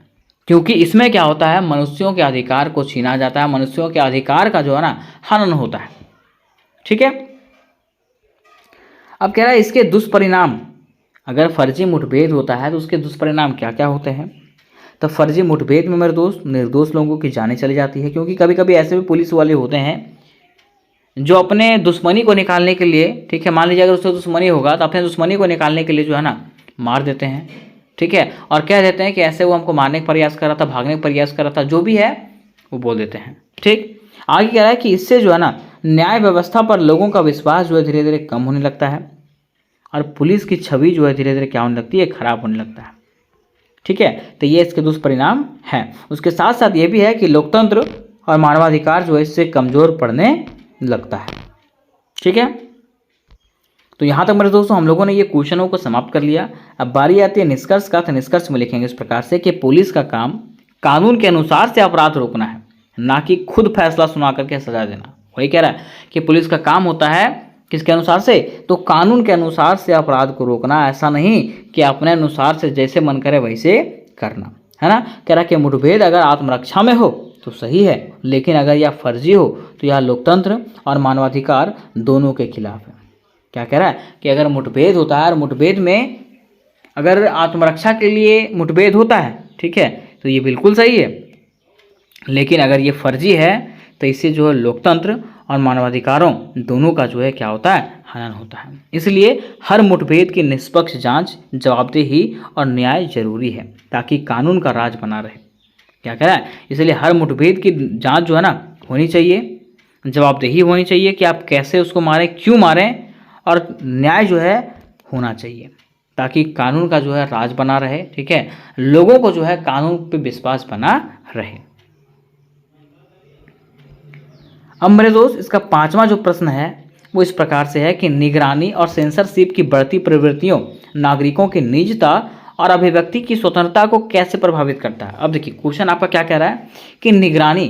क्योंकि इसमें क्या होता है, मनुष्यों के अधिकार को छीना जाता है, मनुष्यों के अधिकार का जो है ना हनन होता है। ठीक है, अब कह रहा है इसके दुष्परिणाम, अगर फर्जी मुठभेड़ होता है तो उसके दुष्परिणाम क्या क्या होते हैं। तो फर्जी मुठभेड़ में मेरे दोस्त निर्दोष लोगों की जानें चली जाती है, क्योंकि कभी कभी ऐसे भी पुलिस वाले होते हैं जो अपने दुश्मनी को निकालने के लिए, ठीक है, मान लीजिए अगर उससे दुश्मनी होगा तो अपने दुश्मनी को निकालने के लिए जो है ना मार देते हैं। ठीक है, और कह देते हैं कि ऐसे वो हमको मारने का प्रयास कर रहा था, भागने का प्रयास कर रहा था, जो भी है वो बोल देते हैं। ठीक, आगे कह रहा है कि इससे जो है ना न्याय व्यवस्था पर लोगों का विश्वास जो है धीरे धीरे कम होने लगता है और पुलिस की छवि जो है धीरे धीरे क्या होने लगती है, खराब होने लगता है। ठीक है, तो ये इसके दुष्परिणाम हैं। उसके साथ साथ ये भी है कि लोकतंत्र और मानवाधिकार जो है इससे कमजोर पड़ने लगता है। ठीक है, तो यहाँ तक मेरे दोस्तों हम लोगों ने ये क्वेश्चनों को समाप्त कर लिया। अब बारी आती है निष्कर्ष का। तो निष्कर्ष में लिखेंगे इस प्रकार से कि पुलिस का काम कानून के अनुसार से अपराध रोकना है, ना कि खुद फैसला सुना करके सजा देना। वही कह रहा है कि पुलिस का काम होता है किसके अनुसार से, तो कानून के अनुसार से अपराध को रोकना, ऐसा नहीं कि अपने अनुसार से जैसे मन करे वैसे करना, है ना। कह रहा है कि मुठभेड़ अगर आत्मरक्षा में हो तो सही है, लेकिन अगर यह फर्जी हो तो यह लोकतंत्र और मानवाधिकार दोनों के खिलाफ है। क्या कह रहा है कि अगर मुठभेड़ होता है और मुठभेड़ में अगर आत्मरक्षा के लिए मुठभेड़ होता है, ठीक है, तो ये बिल्कुल सही है, लेकिन अगर ये फर्जी है तो इससे जो है लोकतंत्र और मानवाधिकारों दोनों का जो है क्या होता है, हनन होता है। इसलिए हर मुठभेड़ की निष्पक्ष जांच, जवाबदेही और न्याय जरूरी है ताकि कानून का राज बना रहे। क्या कह रहा है, इसलिए हर मुठभेड़ की जांच जो है ना होनी चाहिए, जवाबदेही होनी चाहिए कि आप कैसे उसको मारें, क्यों मारें, और न्याय जो है होना चाहिए ताकि कानून का जो है राज बना रहे। ठीक है, लोगों को जो है कानून पे विश्वास बना रहे। अब मेरे दोस्त इसका पांचवा जो प्रश्न है वो इस प्रकार से है कि निगरानी और सेंसरशिप की बढ़ती प्रवृत्तियों नागरिकों की निजता और अभिव्यक्ति की स्वतंत्रता को कैसे प्रभावित करता है। अब देखिए क्वेश्चन आपका क्या कह रहा है कि निगरानी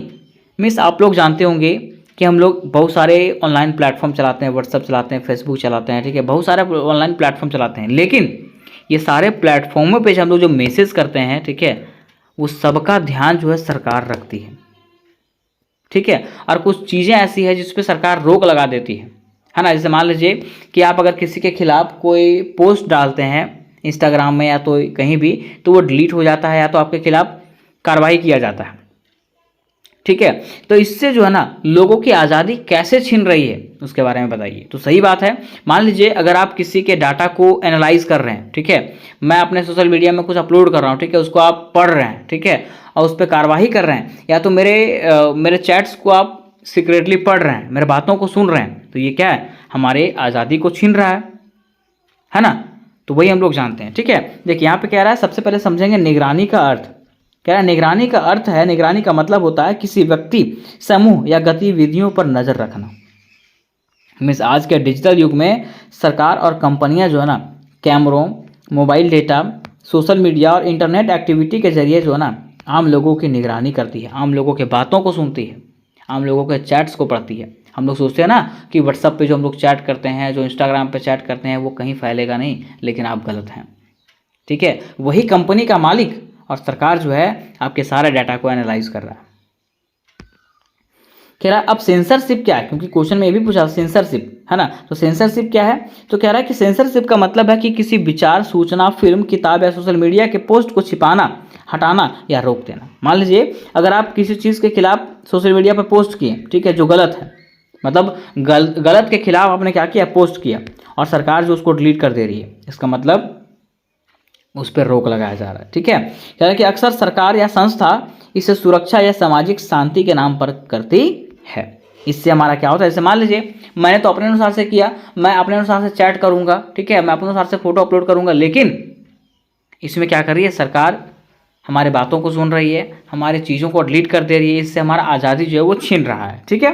मीन्स आप लोग जानते होंगे कि हम लोग बहुत सारे ऑनलाइन प्लेटफॉर्म चलाते हैं, व्हाट्सएप चलाते हैं, फेसबुक चलाते हैं, ठीक है, बहुत सारे ऑनलाइन प्लेटफॉर्म चलाते हैं, लेकिन ये सारे प्लेटफॉर्मों पे हम लोग जो मैसेज करते हैं, ठीक है, वो सबका ध्यान जो है सरकार रखती है। ठीक है, और कुछ चीज़ें ऐसी है जिस पे सरकार रोक लगा देती है ना। जैसे मान लीजिए कि आप अगर किसी के खिलाफ कोई पोस्ट डालते हैं इंस्टाग्राम में या तो कहीं भी, तो वो डिलीट हो जाता है या तो आपके खिलाफ कार्रवाई किया जाता है। ठीक है, तो इससे जो है ना लोगों की आज़ादी कैसे छीन रही है उसके बारे में बताइए। तो सही बात है, मान लीजिए अगर आप किसी के डाटा को एनालाइज कर रहे हैं, ठीक है, मैं अपने सोशल मीडिया में कुछ अपलोड कर रहा हूँ, ठीक है, उसको आप पढ़ रहे हैं, ठीक है, और उस पर कार्रवाई कर रहे हैं, या तो मेरे चैट्स को आप सीक्रेटली पढ़ रहे हैं, मेरे बातों को सुन रहे हैं, तो ये क्या है, हमारे आज़ादी को छीन रहा है ना। तो वही हम लोग जानते हैं। ठीक है, देखिए यहाँ पे कह रहा है, सबसे पहले समझेंगे निगरानी का अर्थ। कह रहा है निगरानी का अर्थ है, निगरानी का मतलब होता है किसी व्यक्ति, समूह या गतिविधियों पर नजर रखना। मीन्स आज के डिजिटल युग में सरकार और कंपनियां जो है ना, कैमरों, मोबाइल डेटा, सोशल मीडिया और इंटरनेट एक्टिविटी के जरिए जो है ना, आम लोगों की निगरानी करती है, आम लोगों के बातों को सुनती है, आम लोगों के चैट्स को पढ़ती है। हम लोग सोचते हैं ना कि व्हाट्सएप पे जो हम लोग चैट करते हैं, जो इंस्टाग्राम पे चैट करते हैं, वो कहीं फैलेगा नहीं, लेकिन आप गलत हैं। ठीक है, वही कंपनी का मालिक और सरकार जो है आपके सारे डाटा को एनालाइज कर रहा है। कह रहा है अब सेंसरशिप क्या है, क्योंकि क्वेश्चन में ये भी पूछा सेंसरशिप, है ना। तो सेंसरशिप क्या है, तो कह रहा है कि सेंसरशिप का मतलब है कि किसी विचार, सूचना, फिल्म, किताब या सोशल मीडिया के पोस्ट को छिपाना, हटाना या रोक देना। मान लीजिए अगर आप किसी चीज़ के खिलाफ सोशल मीडिया पर पोस्ट किए, ठीक है, जो गलत है, मतलब गलत के खिलाफ आपने क्या किया, पोस्ट किया, और सरकार जो उसको डिलीट कर दे रही है, इसका मतलब उस पर रोक लगाया जा रहा है। ठीक है, कह रहा है कि अक्सर सरकार या संस्था इसे सुरक्षा या सामाजिक शांति के नाम पर करती है। इससे हमारा क्या होता है, जैसे मान लीजिए मैंने तो अपने अनुसार से किया, मैं अपने अनुसार से चैट करूंगा, ठीक है, मैं अपने अनुसार से फोटो अपलोड करूंगा, लेकिन इसमें क्या कर रही है सरकार, हमारे बातों को सुन रही है, हमारी चीज़ों को डिलीट कर दे रही है, इससे हमारा आज़ादी जो है वो छीन रहा है। ठीक है,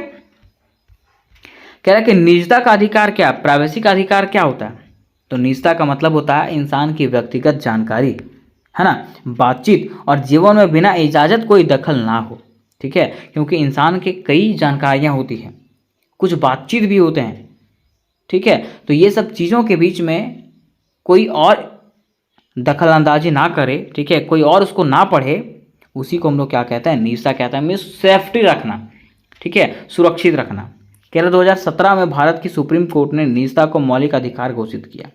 कह रहा है कि निजता का अधिकार क्या, प्राइवेसी का अधिकार क्या होता है, तो निजता का मतलब होता है इंसान की व्यक्तिगत जानकारी, है ना, बातचीत और जीवन में बिना इजाज़त कोई दखल ना हो। ठीक है, क्योंकि इंसान के कई जानकारियां होती हैं, कुछ बातचीत भी होते हैं। ठीक है, तो ये सब चीज़ों के बीच में कोई और दखल अंदाजी ना करे, ठीक है, कोई और उसको ना पढ़े, उसी को हम लोग क्या कहते हैं, निजता कहते हैं। मीन्स सेफ्टी रखना, ठीक है, सुरक्षित रखना। कह रहे 2017 में भारत की सुप्रीम कोर्ट ने निजता को मौलिक अधिकार घोषित किया।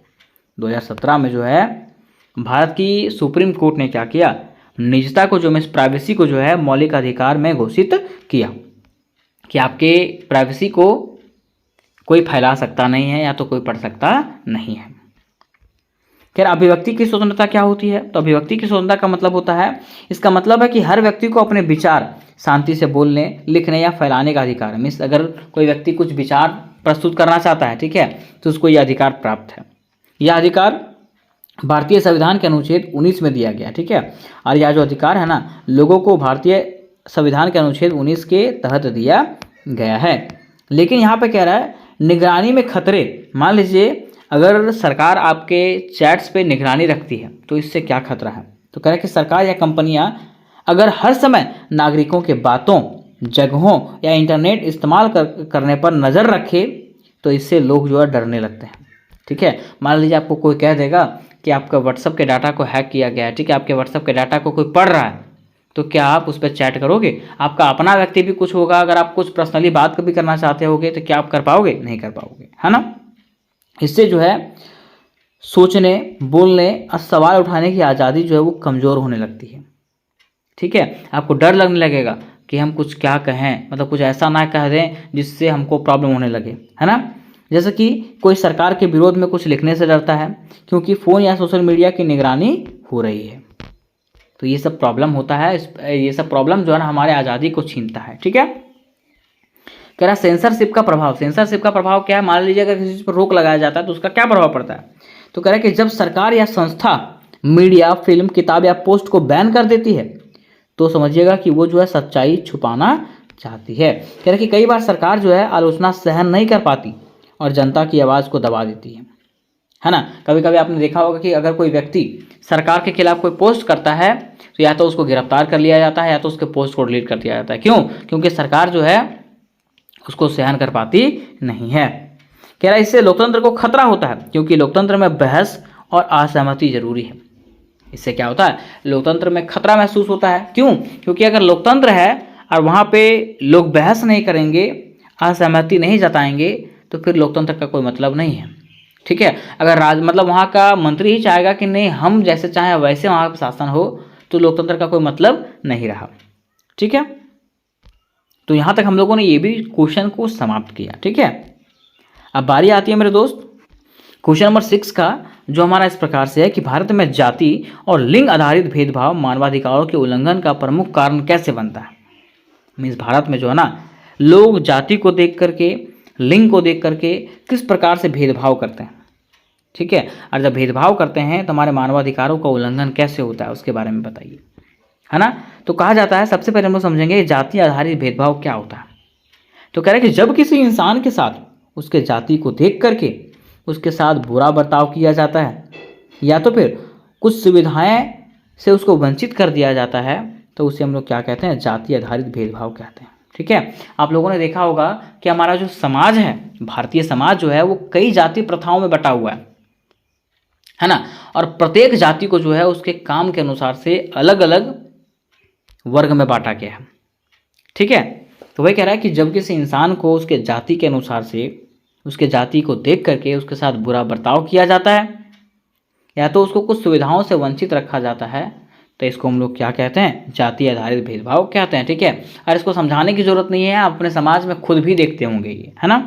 2017 में जो है भारत की सुप्रीम कोर्ट ने क्या किया, निजता को जो मीन्स प्राइवेसी को जो है मौलिक अधिकार में घोषित किया कि आपके प्राइवेसी को कोई फैला सकता नहीं है या तो कोई पढ़ सकता नहीं है। खैर अभिव्यक्ति की स्वतंत्रता क्या होती है, तो अभिव्यक्ति की स्वतंत्रता का मतलब होता है, इसका मतलब है कि हर व्यक्ति को अपने विचार शांति से बोलने, लिखने या फैलाने का अधिकार है। मीन्स अगर कोई व्यक्ति कुछ विचार प्रस्तुत करना चाहता है, ठीक है, तो उसको यह अधिकार प्राप्त है। यह अधिकार भारतीय संविधान के अनुच्छेद 19 में दिया गया। ठीक है, और यह जो अधिकार है ना, लोगों को भारतीय संविधान के अनुच्छेद 19 के तहत दिया गया है। लेकिन यहाँ पे कह रहा है निगरानी में खतरे। मान लीजिए अगर सरकार आपके चैट्स पे निगरानी रखती है तो इससे क्या खतरा है, तो कह रहा है कि सरकार या कंपनियां अगर हर समय नागरिकों के बातों, जगहों या इंटरनेट इस्तेमाल करने पर नज़र रखे तो इससे लोग जो है डरने लगते हैं। ठीक है, मान लीजिए आपको कोई कह देगा कि आपका व्हाट्सएप के डाटा को हैक किया गया है, ठीक है, आपके व्हाट्सएप के डाटा को कोई पढ़ रहा है, तो क्या आप उस पर चैट करोगे? आपका अपना व्यक्ति भी कुछ होगा, अगर आप कुछ पर्सनली बात भी करना चाहते होगे तो क्या आप कर पाओगे? नहीं कर पाओगे, है ना। इससे जो है सोचने, बोलने और सवाल उठाने की आज़ादी जो है वो कमज़ोर होने लगती है। ठीक है, आपको डर लगने लगेगा कि हम कुछ क्या कहें, मतलब कुछ ऐसा ना कह दें जिससे हमको प्रॉब्लम होने लगे, है ना। जैसे कि कोई सरकार के विरोध में कुछ लिखने से डरता है क्योंकि फ़ोन या सोशल मीडिया की निगरानी हो रही है। तो ये सब प्रॉब्लम होता है, ये सब प्रॉब्लम जो है ना हमारे आज़ादी को छीनता है। ठीक है, कह रहा सेंसरशिप का प्रभाव। सेंसरशिप का प्रभाव क्या है, मान लीजिए अगर किसी चीज़ पर रोक लगाया जाता है तो उसका क्या प्रभाव पड़ता है, तो कह रहा है कि जब सरकार या संस्था मीडिया, फिल्म, किताब या पोस्ट को बैन कर देती है तो समझिएगा कि वो जो है सच्चाई छुपाना चाहती है। कह रहा है कि कई बार सरकार जो है आलोचना सहन नहीं कर पाती और जनता की आवाज़ को दबा देती है ना। कभी कभी आपने देखा होगा कि अगर कोई व्यक्ति सरकार के खिलाफ कोई पोस्ट करता है तो या तो उसको गिरफ्तार कर लिया जाता है या तो उसके पोस्ट को डिलीट कर दिया जाता है। क्यों? क्योंकि सरकार जो है उसको सहन कर पाती नहीं है। कह रहा है इससे लोकतंत्र को खतरा होता है क्योंकि लोकतंत्र में बहस और असहमति जरूरी है। इससे क्या होता है, लोकतंत्र में खतरा महसूस होता है। क्यों? क्योंकि अगर लोकतंत्र है और वहाँ पे लोग बहस नहीं करेंगे, असहमति नहीं जताएंगे तो फिर लोकतंत्र का कोई मतलब नहीं है। ठीक है, अगर मतलब वहाँ का मंत्री ही चाहेगा कि नहीं हम जैसे चाहें वैसे वहाँ पर शासन हो तो लोकतंत्र का कोई मतलब नहीं रहा। ठीक है, तो यहाँ तक हम लोगों ने ये भी क्वेश्चन को समाप्त किया। ठीक है, अब बारी आती है मेरे दोस्त क्वेश्चन नंबर 6 का, जो हमारा इस प्रकार से है कि भारत में जाति और लिंग आधारित भेदभाव मानवाधिकारों के उल्लंघन का प्रमुख कारण कैसे बनता है। मीन्स भारत में जो है ना लोग जाति को देख करके, लिंग को देख करके किस प्रकार से भेदभाव करते हैं। ठीक है। और जब भेदभाव करते हैं तो हमारे मानवाधिकारों का उल्लंघन कैसे होता है उसके बारे में बताइए, है ना। तो कहा जाता है, सबसे पहले हम लोग समझेंगे जाति आधारित भेदभाव क्या होता है। तो कह रहे हैं कि जब किसी इंसान के साथ उसके जाति को देख करके उसके साथ बुरा बर्ताव किया जाता है या तो फिर कुछ सुविधाएं से उसको वंचित कर दिया जाता है तो उसे हम लोग क्या कहते हैं, जाति आधारित भेदभाव कहते हैं। ठीक है। आप लोगों ने देखा होगा कि हमारा जो समाज है, भारतीय समाज जो है वो कई जाति प्रथाओं में बटा हुआ है ना। और प्रत्येक जाति को जो है उसके काम के अनुसार से अलग अलग वर्ग में बांटा गया है। ठीक है। तो वही कह रहा है कि जब किसी इंसान को उसके जाति के अनुसार से उसके जाति को देख करके उसके साथ बुरा बर्ताव किया जाता है या तो उसको कुछ सुविधाओं से वंचित रखा जाता है तो इसको हम लोग क्या कहते हैं, जाति आधारित भेदभाव कहते हैं। ठीक है। और इसको समझाने की जरूरत नहीं है, आप अपने समाज में खुद भी देखते होंगे ये, है ना।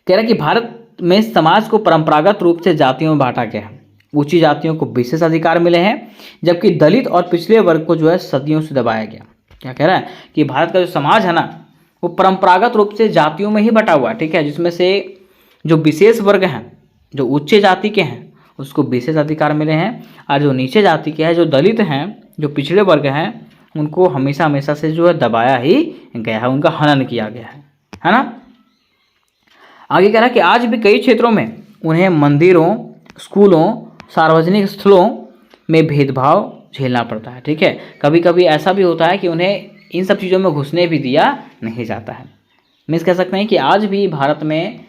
कह रहा है कि भारत में समाज को परंपरागत रूप से जातियों में बांटा गया है। ऊंची जातियों को विशेष अधिकार मिले हैं जबकि दलित और पिछड़े वर्ग को जो है सदियों से दबाया गया। क्या कह रहा है कि भारत का जो समाज है ना वो परंपरागत रूप से जातियों में ही बटा हुआ है। ठीक है। जिसमें से जो विशेष वर्ग हैं, जो उच्च जाति के हैं उसको विशेष अधिकार मिले हैं और जो नीचे जाति के हैं, जो दलित हैं, जो पिछड़े वर्ग हैं, उनको हमेशा हमेशा से जो है दबाया ही गया है, उनका हनन किया गया है ना। आगे कह रहा है कि आज भी कई क्षेत्रों में उन्हें मंदिरों, स्कूलों, सार्वजनिक स्थलों में भेदभाव झेलना पड़ता है। ठीक है। कभी कभी ऐसा भी होता है कि उन्हें इन सब चीज़ों में घुसने भी दिया नहीं जाता है। मीन्स कह सकते हैं कि आज भी भारत में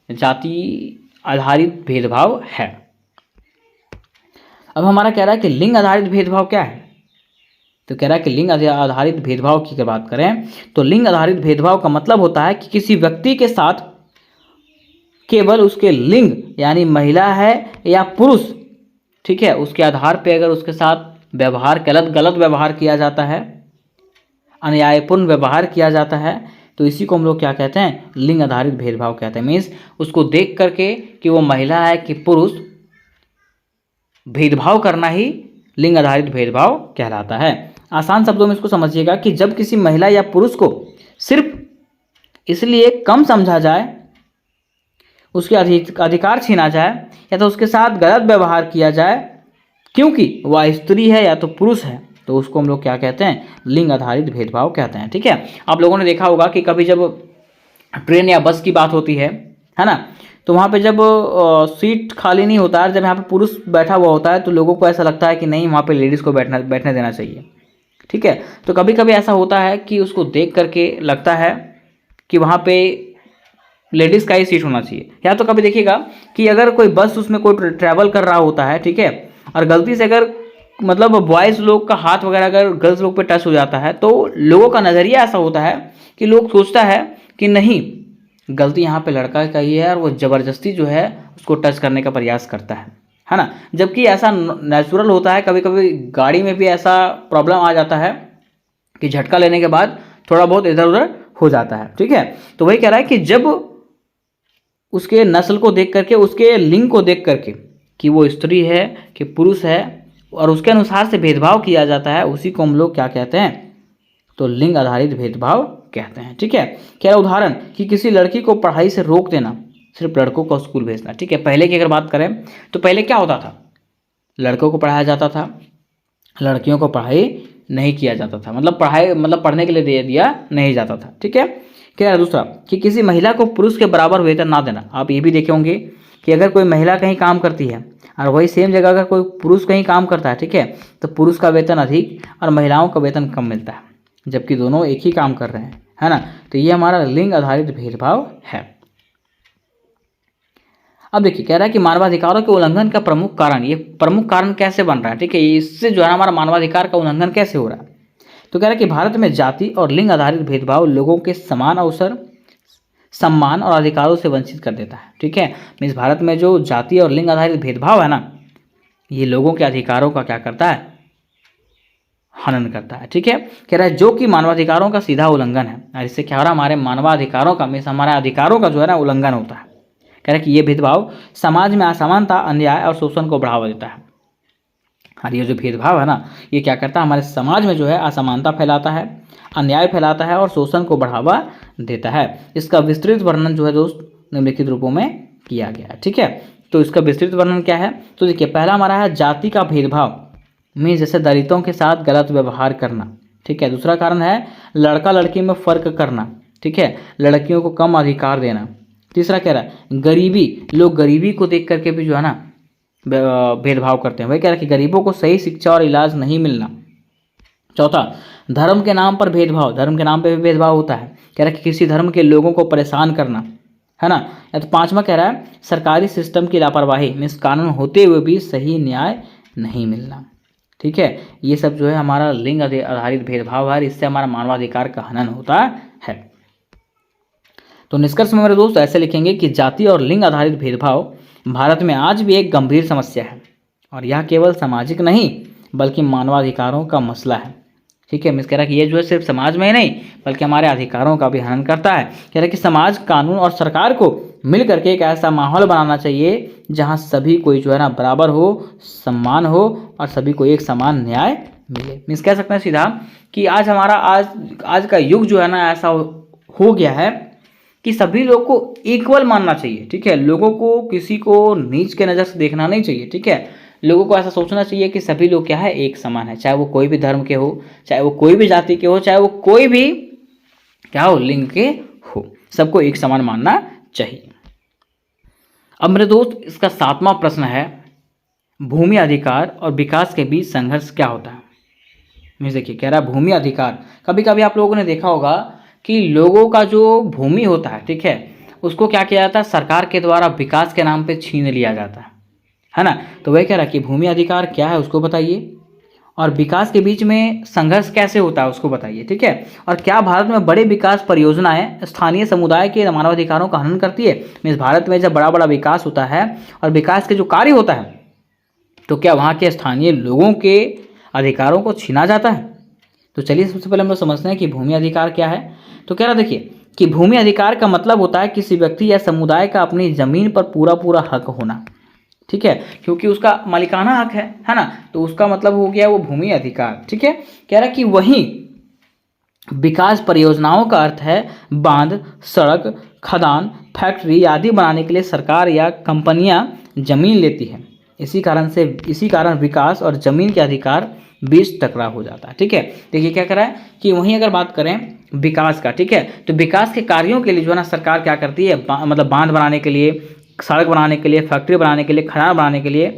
जाति आधारित भेदभाव है। अब हमारा कह रहा है कि लिंग आधारित भेदभाव क्या है। तो कह रहा है कि लिंग आधारित भेदभाव की अगर बात करें तो लिंग आधारित भेदभाव का मतलब होता है कि किसी व्यक्ति के साथ केवल उसके लिंग यानी महिला है या पुरुष, ठीक है, उसके आधार पे अगर उसके साथ व्यवहार गलत व्यवहार किया जाता है, अन्यायपूर्ण व्यवहार किया जाता है तो इसी को हम लोग क्या कहते हैं, लिंग आधारित भेदभाव कहते हैं। मीन्स उसको देख करके कि वो महिला है कि पुरुष, भेदभाव करना ही लिंग आधारित भेदभाव कहलाता है। आसान शब्दों में इसको समझिएगा कि जब किसी महिला या पुरुष को सिर्फ इसलिए कम समझा जाए, उसके अधिकार छीना जाए या तो उसके साथ गलत व्यवहार किया जाए क्योंकि वह स्त्री है या तो पुरुष है तो उसको हम लोग क्या कहते हैं, लिंग आधारित भेदभाव कहते हैं। ठीक है। आप लोगों ने देखा होगा कि कभी जब ट्रेन या बस की बात होती है ना, तो वहाँ पे जब सीट खाली नहीं होता है, जब यहाँ पे पुरुष बैठा हुआ होता है तो लोगों को ऐसा लगता है कि नहीं वहाँ पे लेडीज़ को बैठने देना चाहिए। ठीक है। तो कभी कभी ऐसा होता है कि उसको देख करके लगता है कि वहाँ पे लेडीज़ का ही सीट होना चाहिए। या तो कभी देखिएगा कि अगर कोई बस उसमें कोई ट्रैवल कर रहा होता है, ठीक है, और गलती से अगर मतलब बॉयज़ लोग का हाथ वगैरह अगर गर्ल्स लोग पे टच हो जाता है तो लोगों का नज़रिया ऐसा होता है कि लोग सोचता है कि नहीं गलती यहाँ पे लड़का का ही है और वो ज़बरदस्ती जो है उसको टच करने का प्रयास करता है ना। जबकि ऐसा नेचुरल होता है। कभी कभी गाड़ी में भी ऐसा प्रॉब्लम आ जाता है कि झटका लेने के बाद थोड़ा बहुत इधर उधर हो जाता है। ठीक है। तो वही कह रहा है कि जब उसके नस्ल को देख करके, उसके लिंग को देख करके कि वो स्त्री है कि पुरुष है और उसके अनुसार से भेदभाव किया जाता है, उसी को हम लोग क्या कहते हैं, तो लिंग आधारित भेदभाव कहते हैं। ठीक है। क्या उदाहरण कि किसी लड़की को पढ़ाई से रोक देना, सिर्फ लड़कों को स्कूल भेजना। ठीक है। पहले की अगर बात करें तो पहले क्या होता था, लड़कों को पढ़ाया जाता था, लड़कियों को पढ़ाई नहीं किया जाता था, मतलब पढ़ने के लिए दे दिया नहीं जाता था। ठीक है। क्या है दूसरा कि किसी महिला को पुरुष के बराबर वेतन ना देना। आप ये भी देखे होंगे कि अगर कोई महिला कहीं काम करती है और वही सेम जगह अगर कोई पुरुष कहीं काम करता है, ठीक है, तो पुरुष का वेतन अधिक और महिलाओं का वेतन कम मिलता है जबकि दोनों एक ही काम कर रहे हैं, है ना। तो ये हमारा लिंग आधारित भेदभाव है। अब देखिए कह रहा है कि मानवाधिकारों के उल्लंघन का प्रमुख कारण, ये प्रमुख कारण कैसे बन रहा है, ठीक है, इससे जो है हमारा मानवाधिकार का उल्लंघन कैसे हो रहा है। तो कह रहा है कि भारत में जाति और लिंग आधारित भेदभाव लोगों के समान अवसर, सम्मान और अधिकारों से वंचित कर देता है। ठीक है। मीन्स भारत में जो जाति और लिंग आधारित भेदभाव है ना, ये लोगों के अधिकारों का क्या करता है, हनन करता है। ठीक है। कह रहा है जो कि मानवाधिकारों का सीधा उल्लंघन है और इससे क्या हो रहा है, हमारे मानवाधिकारों का मीन्स हमारे अधिकारों का जो है ना उल्लंघन होता है। कह रहा है कि ये भेदभाव समाज में असमानता, अन्याय और शोषण को बढ़ावा देता है। और ये जो भेदभाव है ना, ये क्या करता है, हमारे समाज में जो है असमानता फैलाता है, अन्याय फैलाता है और शोषण को बढ़ावा देता है। इसका विस्तृत वर्णन जो है दोस्त निम्नलिखित रूपों में किया गया है। ठीक है, तो इसका विस्तृत वर्णन क्या है? तो देखिए, पहला हमारा है जाति का भेदभाव, मीन्स जैसे दलितों के साथ गलत व्यवहार करना। ठीक है, दूसरा कारण है लड़का लड़की में फ़र्क करना। ठीक है, लड़कियों को कम अधिकार देना। तीसरा कह रहा है गरीबी, लोग गरीबी को देख करके भी जो है ना भेदभाव करते हैं। वही कह रहा है कि गरीबों को सही शिक्षा और इलाज नहीं मिलना। चौथा, धर्म के नाम पर भेदभाव, धर्म के नाम पर भी भेदभाव होता है। कह रहा है कि किसी धर्म के लोगों को परेशान करना, है ना। या तो पांचवा कह रहा है सरकारी सिस्टम की लापरवाही, मीन्स कानून होते हुए भी सही न्याय नहीं मिलना। ठीक है, ये सब जो है हमारा लिंग आधारित भेदभाव है, इससे हमारा मानवाधिकार का हनन होता है। तो निष्कर्ष में मेरे दोस्त ऐसे लिखेंगे कि जाति और लिंग आधारित भेदभाव भारत में आज भी एक गंभीर समस्या है, और यह केवल सामाजिक नहीं बल्कि मानवाधिकारों का मसला है। ठीक है, मिस कह रहा है कि ये जो है सिर्फ समाज में ही नहीं बल्कि हमारे अधिकारों का भी हनन करता है। कह रहा है कि समाज, कानून और सरकार को मिल करके एक ऐसा माहौल बनाना चाहिए जहां सभी कोई जो है ना बराबर हो, सम्मान हो और सभी को एक समान न्याय मिले। मीन्स कह सकते हैं सीधा कि आज हमारा आज का युग जो है ना ऐसा हो गया है कि सभी लोग को इक्वल मानना चाहिए। ठीक है, लोगों को किसी को नीच के नज़र से देखना नहीं चाहिए। ठीक है, लोगों को ऐसा सोचना चाहिए कि सभी लोग क्या है, एक समान है, चाहे वो कोई भी धर्म के हो, चाहे वो कोई भी जाति के हो, चाहे वो कोई भी क्या हो, लिंग के हो, सबको एक समान मानना चाहिए। अब मेरे दोस्त, इसका 7वां प्रश्न है भूमि अधिकार और विकास के बीच संघर्ष क्या होता है। मैं देखिए, कह रहा है भूमि अधिकार, कभी कभी आप लोगों ने देखा होगा कि लोगों का जो भूमि होता है, ठीक है, उसको क्या किया जाता है, सरकार के द्वारा विकास के नाम पे छीन लिया जाता है ना। तो वही कह रहा है कि भूमि अधिकार क्या है उसको बताइए, और विकास के बीच में संघर्ष कैसे होता है उसको बताइए। ठीक है, और क्या भारत में बड़े विकास परियोजनाएं स्थानीय समुदाय के मानवाधिकारों का हनन करती है। मीन्स भारत में जब बड़ा बड़ा विकास होता है और विकास के जो कार्य होता है तो क्या वहाँ के स्थानीय लोगों के अधिकारों को छीना जाता है। तो चलिए सबसे पहले हम लोग समझते हैं कि भूमि अधिकार क्या है। तो कह रहा देखिए कि भूमि अधिकार का मतलब होता है किसी व्यक्ति या समुदाय का अपनी जमीन पर पूरा हक होना। ठीक है, क्योंकि उसका मालिकाना हक है ना, तो उसका मतलब हो गया वो भूमि अधिकार। ठीक है, कह रहा कि वहीं विकास परियोजनाओं का अर्थ है बांध, सड़क, खदान, फैक्ट्री आदि बनाने के लिए सरकार या कंपनियां जमीन लेती है। इसी कारण विकास और जमीन के अधिकार बीच टकराव हो जाता है। ठीक है, देखिए क्या कर रहा है कि वहीं अगर बात करें विकास का, ठीक है, तो विकास के कार्यों के लिए जो है ना सरकार क्या करती है, मतलब बांध बनाने के लिए, सड़क बनाने के लिए, फैक्ट्री बनाने के लिए, खदान बनाने के लिए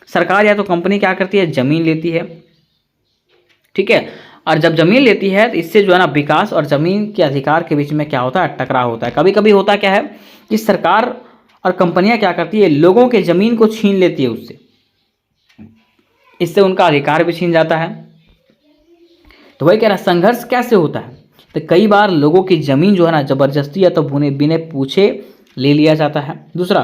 सरकार या तो कंपनी क्या करती है, जमीन लेती है। ठीक है, और जब जमीन लेती है तो इससे जो है ना विकास और जमीन के अधिकार के बीच में क्या होता है, टकराव होता है। कभी कभी होता क्या है कि सरकार और कंपनियां क्या करती है, लोगों के जमीन को छीन लेती है उससे, इससे उनका अधिकार भी छीन जाता है। तो वही कह रहा है संघर्ष कैसे होता है, तो कई बार लोगों की जमीन जो है ना जबरदस्ती या तो बिना पूछे ले लिया जाता है। दूसरा,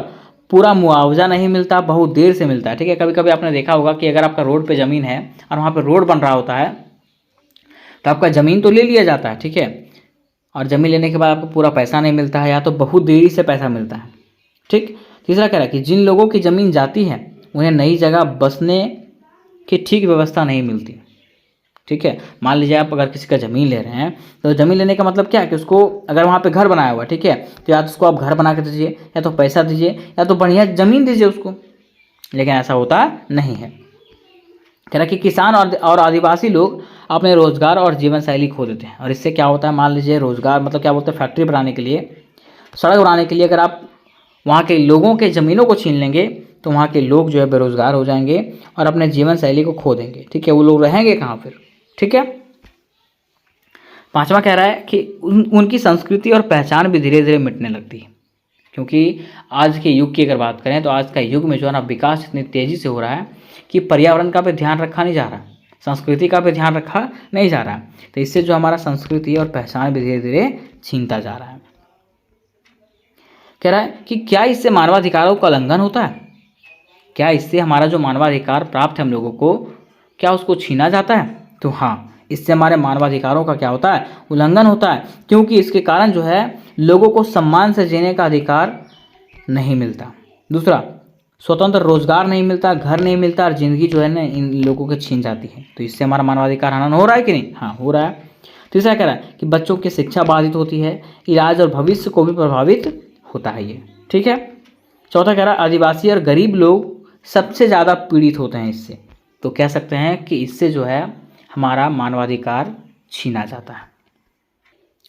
पूरा मुआवजा नहीं मिलता, बहुत देर से मिलता है। ठीक है, कभी कभी आपने देखा होगा कि अगर आपका रोड पे ज़मीन है और वहाँ पे रोड बन रहा होता है तो आपका ज़मीन तो ले लिया जाता है। ठीक है, और ज़मीन लेने के बाद आपको पूरा पैसा नहीं मिलता है या तो बहुत देरी से पैसा मिलता है। ठीक, तीसरा कह रहा है कि जिन लोगों की ज़मीन जाती है उन्हें नई जगह बसने की ठीक व्यवस्था नहीं मिलती। ठीक है, मान लीजिए आप अगर किसी का ज़मीन ले रहे हैं तो ज़मीन लेने का मतलब क्या है कि उसको अगर वहाँ पे घर बनाया हुआ है, ठीक है, तो या तो उसको आप घर बना के दीजिए, या तो पैसा दीजिए, या तो बढ़िया ज़मीन दीजिए उसको, लेकिन ऐसा होता नहीं है। कह रहा कि किसान और आदिवासी लोग अपने रोज़गार और जीवन शैली खो देते हैं, और इससे क्या होता है, मान लीजिए रोज़गार मतलब क्या बोलते हैं, फैक्ट्री बनाने के लिए, सड़क बनाने के लिए अगर आप वहाँ के लोगों के ज़मीनों को छीन लेंगे तो वहाँ के लोग जो है बेरोज़गार हो जाएंगे और अपने जीवन शैली को खो देंगे। ठीक है, वो लोग रहेंगे कहाँ फिर। ठीक है, पांचवा कह रहा है कि उनकी संस्कृति और पहचान भी धीरे धीरे मिटने लगती है, क्योंकि आज के युग की अगर बात करें तो आज का युग में जो है ना विकास इतनी तेज़ी से हो रहा है कि पर्यावरण का भी ध्यान रखा नहीं जा रहा, संस्कृति का भी ध्यान रखा नहीं जा रहा, तो इससे जो हमारा संस्कृति और पहचान भी धीरे धीरे छीनता जा रहा है। कह रहा है कि क्या इससे मानवाधिकारों का उल्लंघन होता है, क्या इससे हमारा जो मानवाधिकार प्राप्त है हम लोगों को, क्या उसको छीना जाता है। तो हाँ, इससे हमारे मानवाधिकारों का क्या होता है, उल्लंघन होता है, क्योंकि इसके कारण जो है लोगों को सम्मान से जीने का अधिकार नहीं मिलता। दूसरा, स्वतंत्र रोजगार नहीं मिलता, घर नहीं मिलता, और ज़िंदगी जो है ना इन लोगों के छीन जाती है। तो इससे हमारा मानवाधिकार हनन हो रहा है कि नहीं, हाँ हो रहा है। तीसरा कह रहा है कि बच्चों की शिक्षा बाधित होती है, इलाज और भविष्य को भी प्रभावित होता है ये। ठीक है, चौथा कह रहा है आदिवासी और गरीब लोग सबसे ज़्यादा पीड़ित होते हैं इससे। तो कह सकते हैं कि इससे जो है हमारा मानवाधिकार छीना जाता है।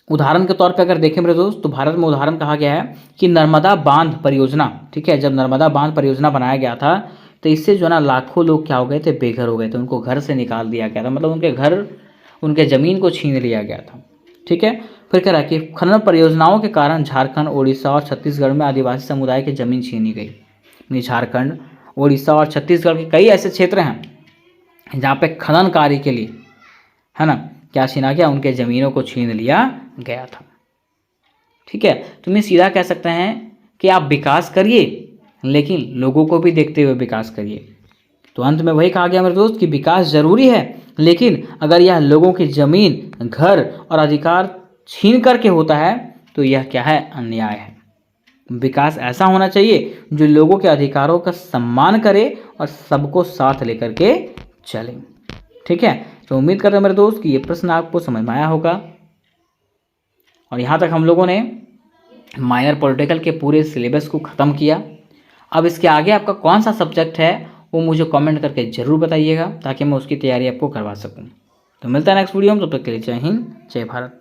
उदाहरण के तौर पे अगर देखें मेरे दोस्त, तो भारत में उदाहरण कहा गया है कि नर्मदा बांध परियोजना, ठीक है, जब नर्मदा बांध परियोजना बनाया गया था तो इससे जो है ना लाखों लोग क्या हो गए थे, बेघर हो गए थे, उनको घर से निकाल दिया गया था, मतलब उनके घर, उनके ज़मीन को छीन लिया गया था, ठीक है। फिर कह रहा है कि खनन परियोजनाओं के कारण झारखंड, उड़ीसा और छत्तीसगढ़ में आदिवासी समुदाय की जमीन छीनी गई। यानी झारखंड, उड़ीसा और छत्तीसगढ़ के कई ऐसे क्षेत्र हैं जहाँ पे खनन कार्य के लिए, है ना, क्या छीना गया, उनके ज़मीनों को छीन लिया गया था, ठीक है। तो मैं सीधा कह सकते हैं कि आप विकास करिए लेकिन लोगों को भी देखते हुए विकास करिए। तो अंत में वही कहा गया मेरे दोस्त कि विकास जरूरी है, लेकिन अगर यह लोगों की ज़मीन, घर और अधिकार छीन करके होता है तो यह क्या है, अन्याय है। विकास ऐसा होना चाहिए जो लोगों के अधिकारों का सम्मान करे और सबको साथ लेकर के चले, ठीक है। तो उम्मीद करते हैं मेरे दोस्त कि ये प्रश्न आपको समझ में आया होगा। और यहाँ तक हम लोगों ने माइनर पॉलिटिकल के पूरे सिलेबस को ख़त्म किया। अब इसके आगे आपका कौन सा सब्जेक्ट है वो मुझे कमेंट करके ज़रूर बताइएगा ताकि मैं उसकी तैयारी आपको करवा सकूँ। तो मिलता है नेक्स्ट वीडियो में, तब तक के लिए जय हिंद, जय भारत।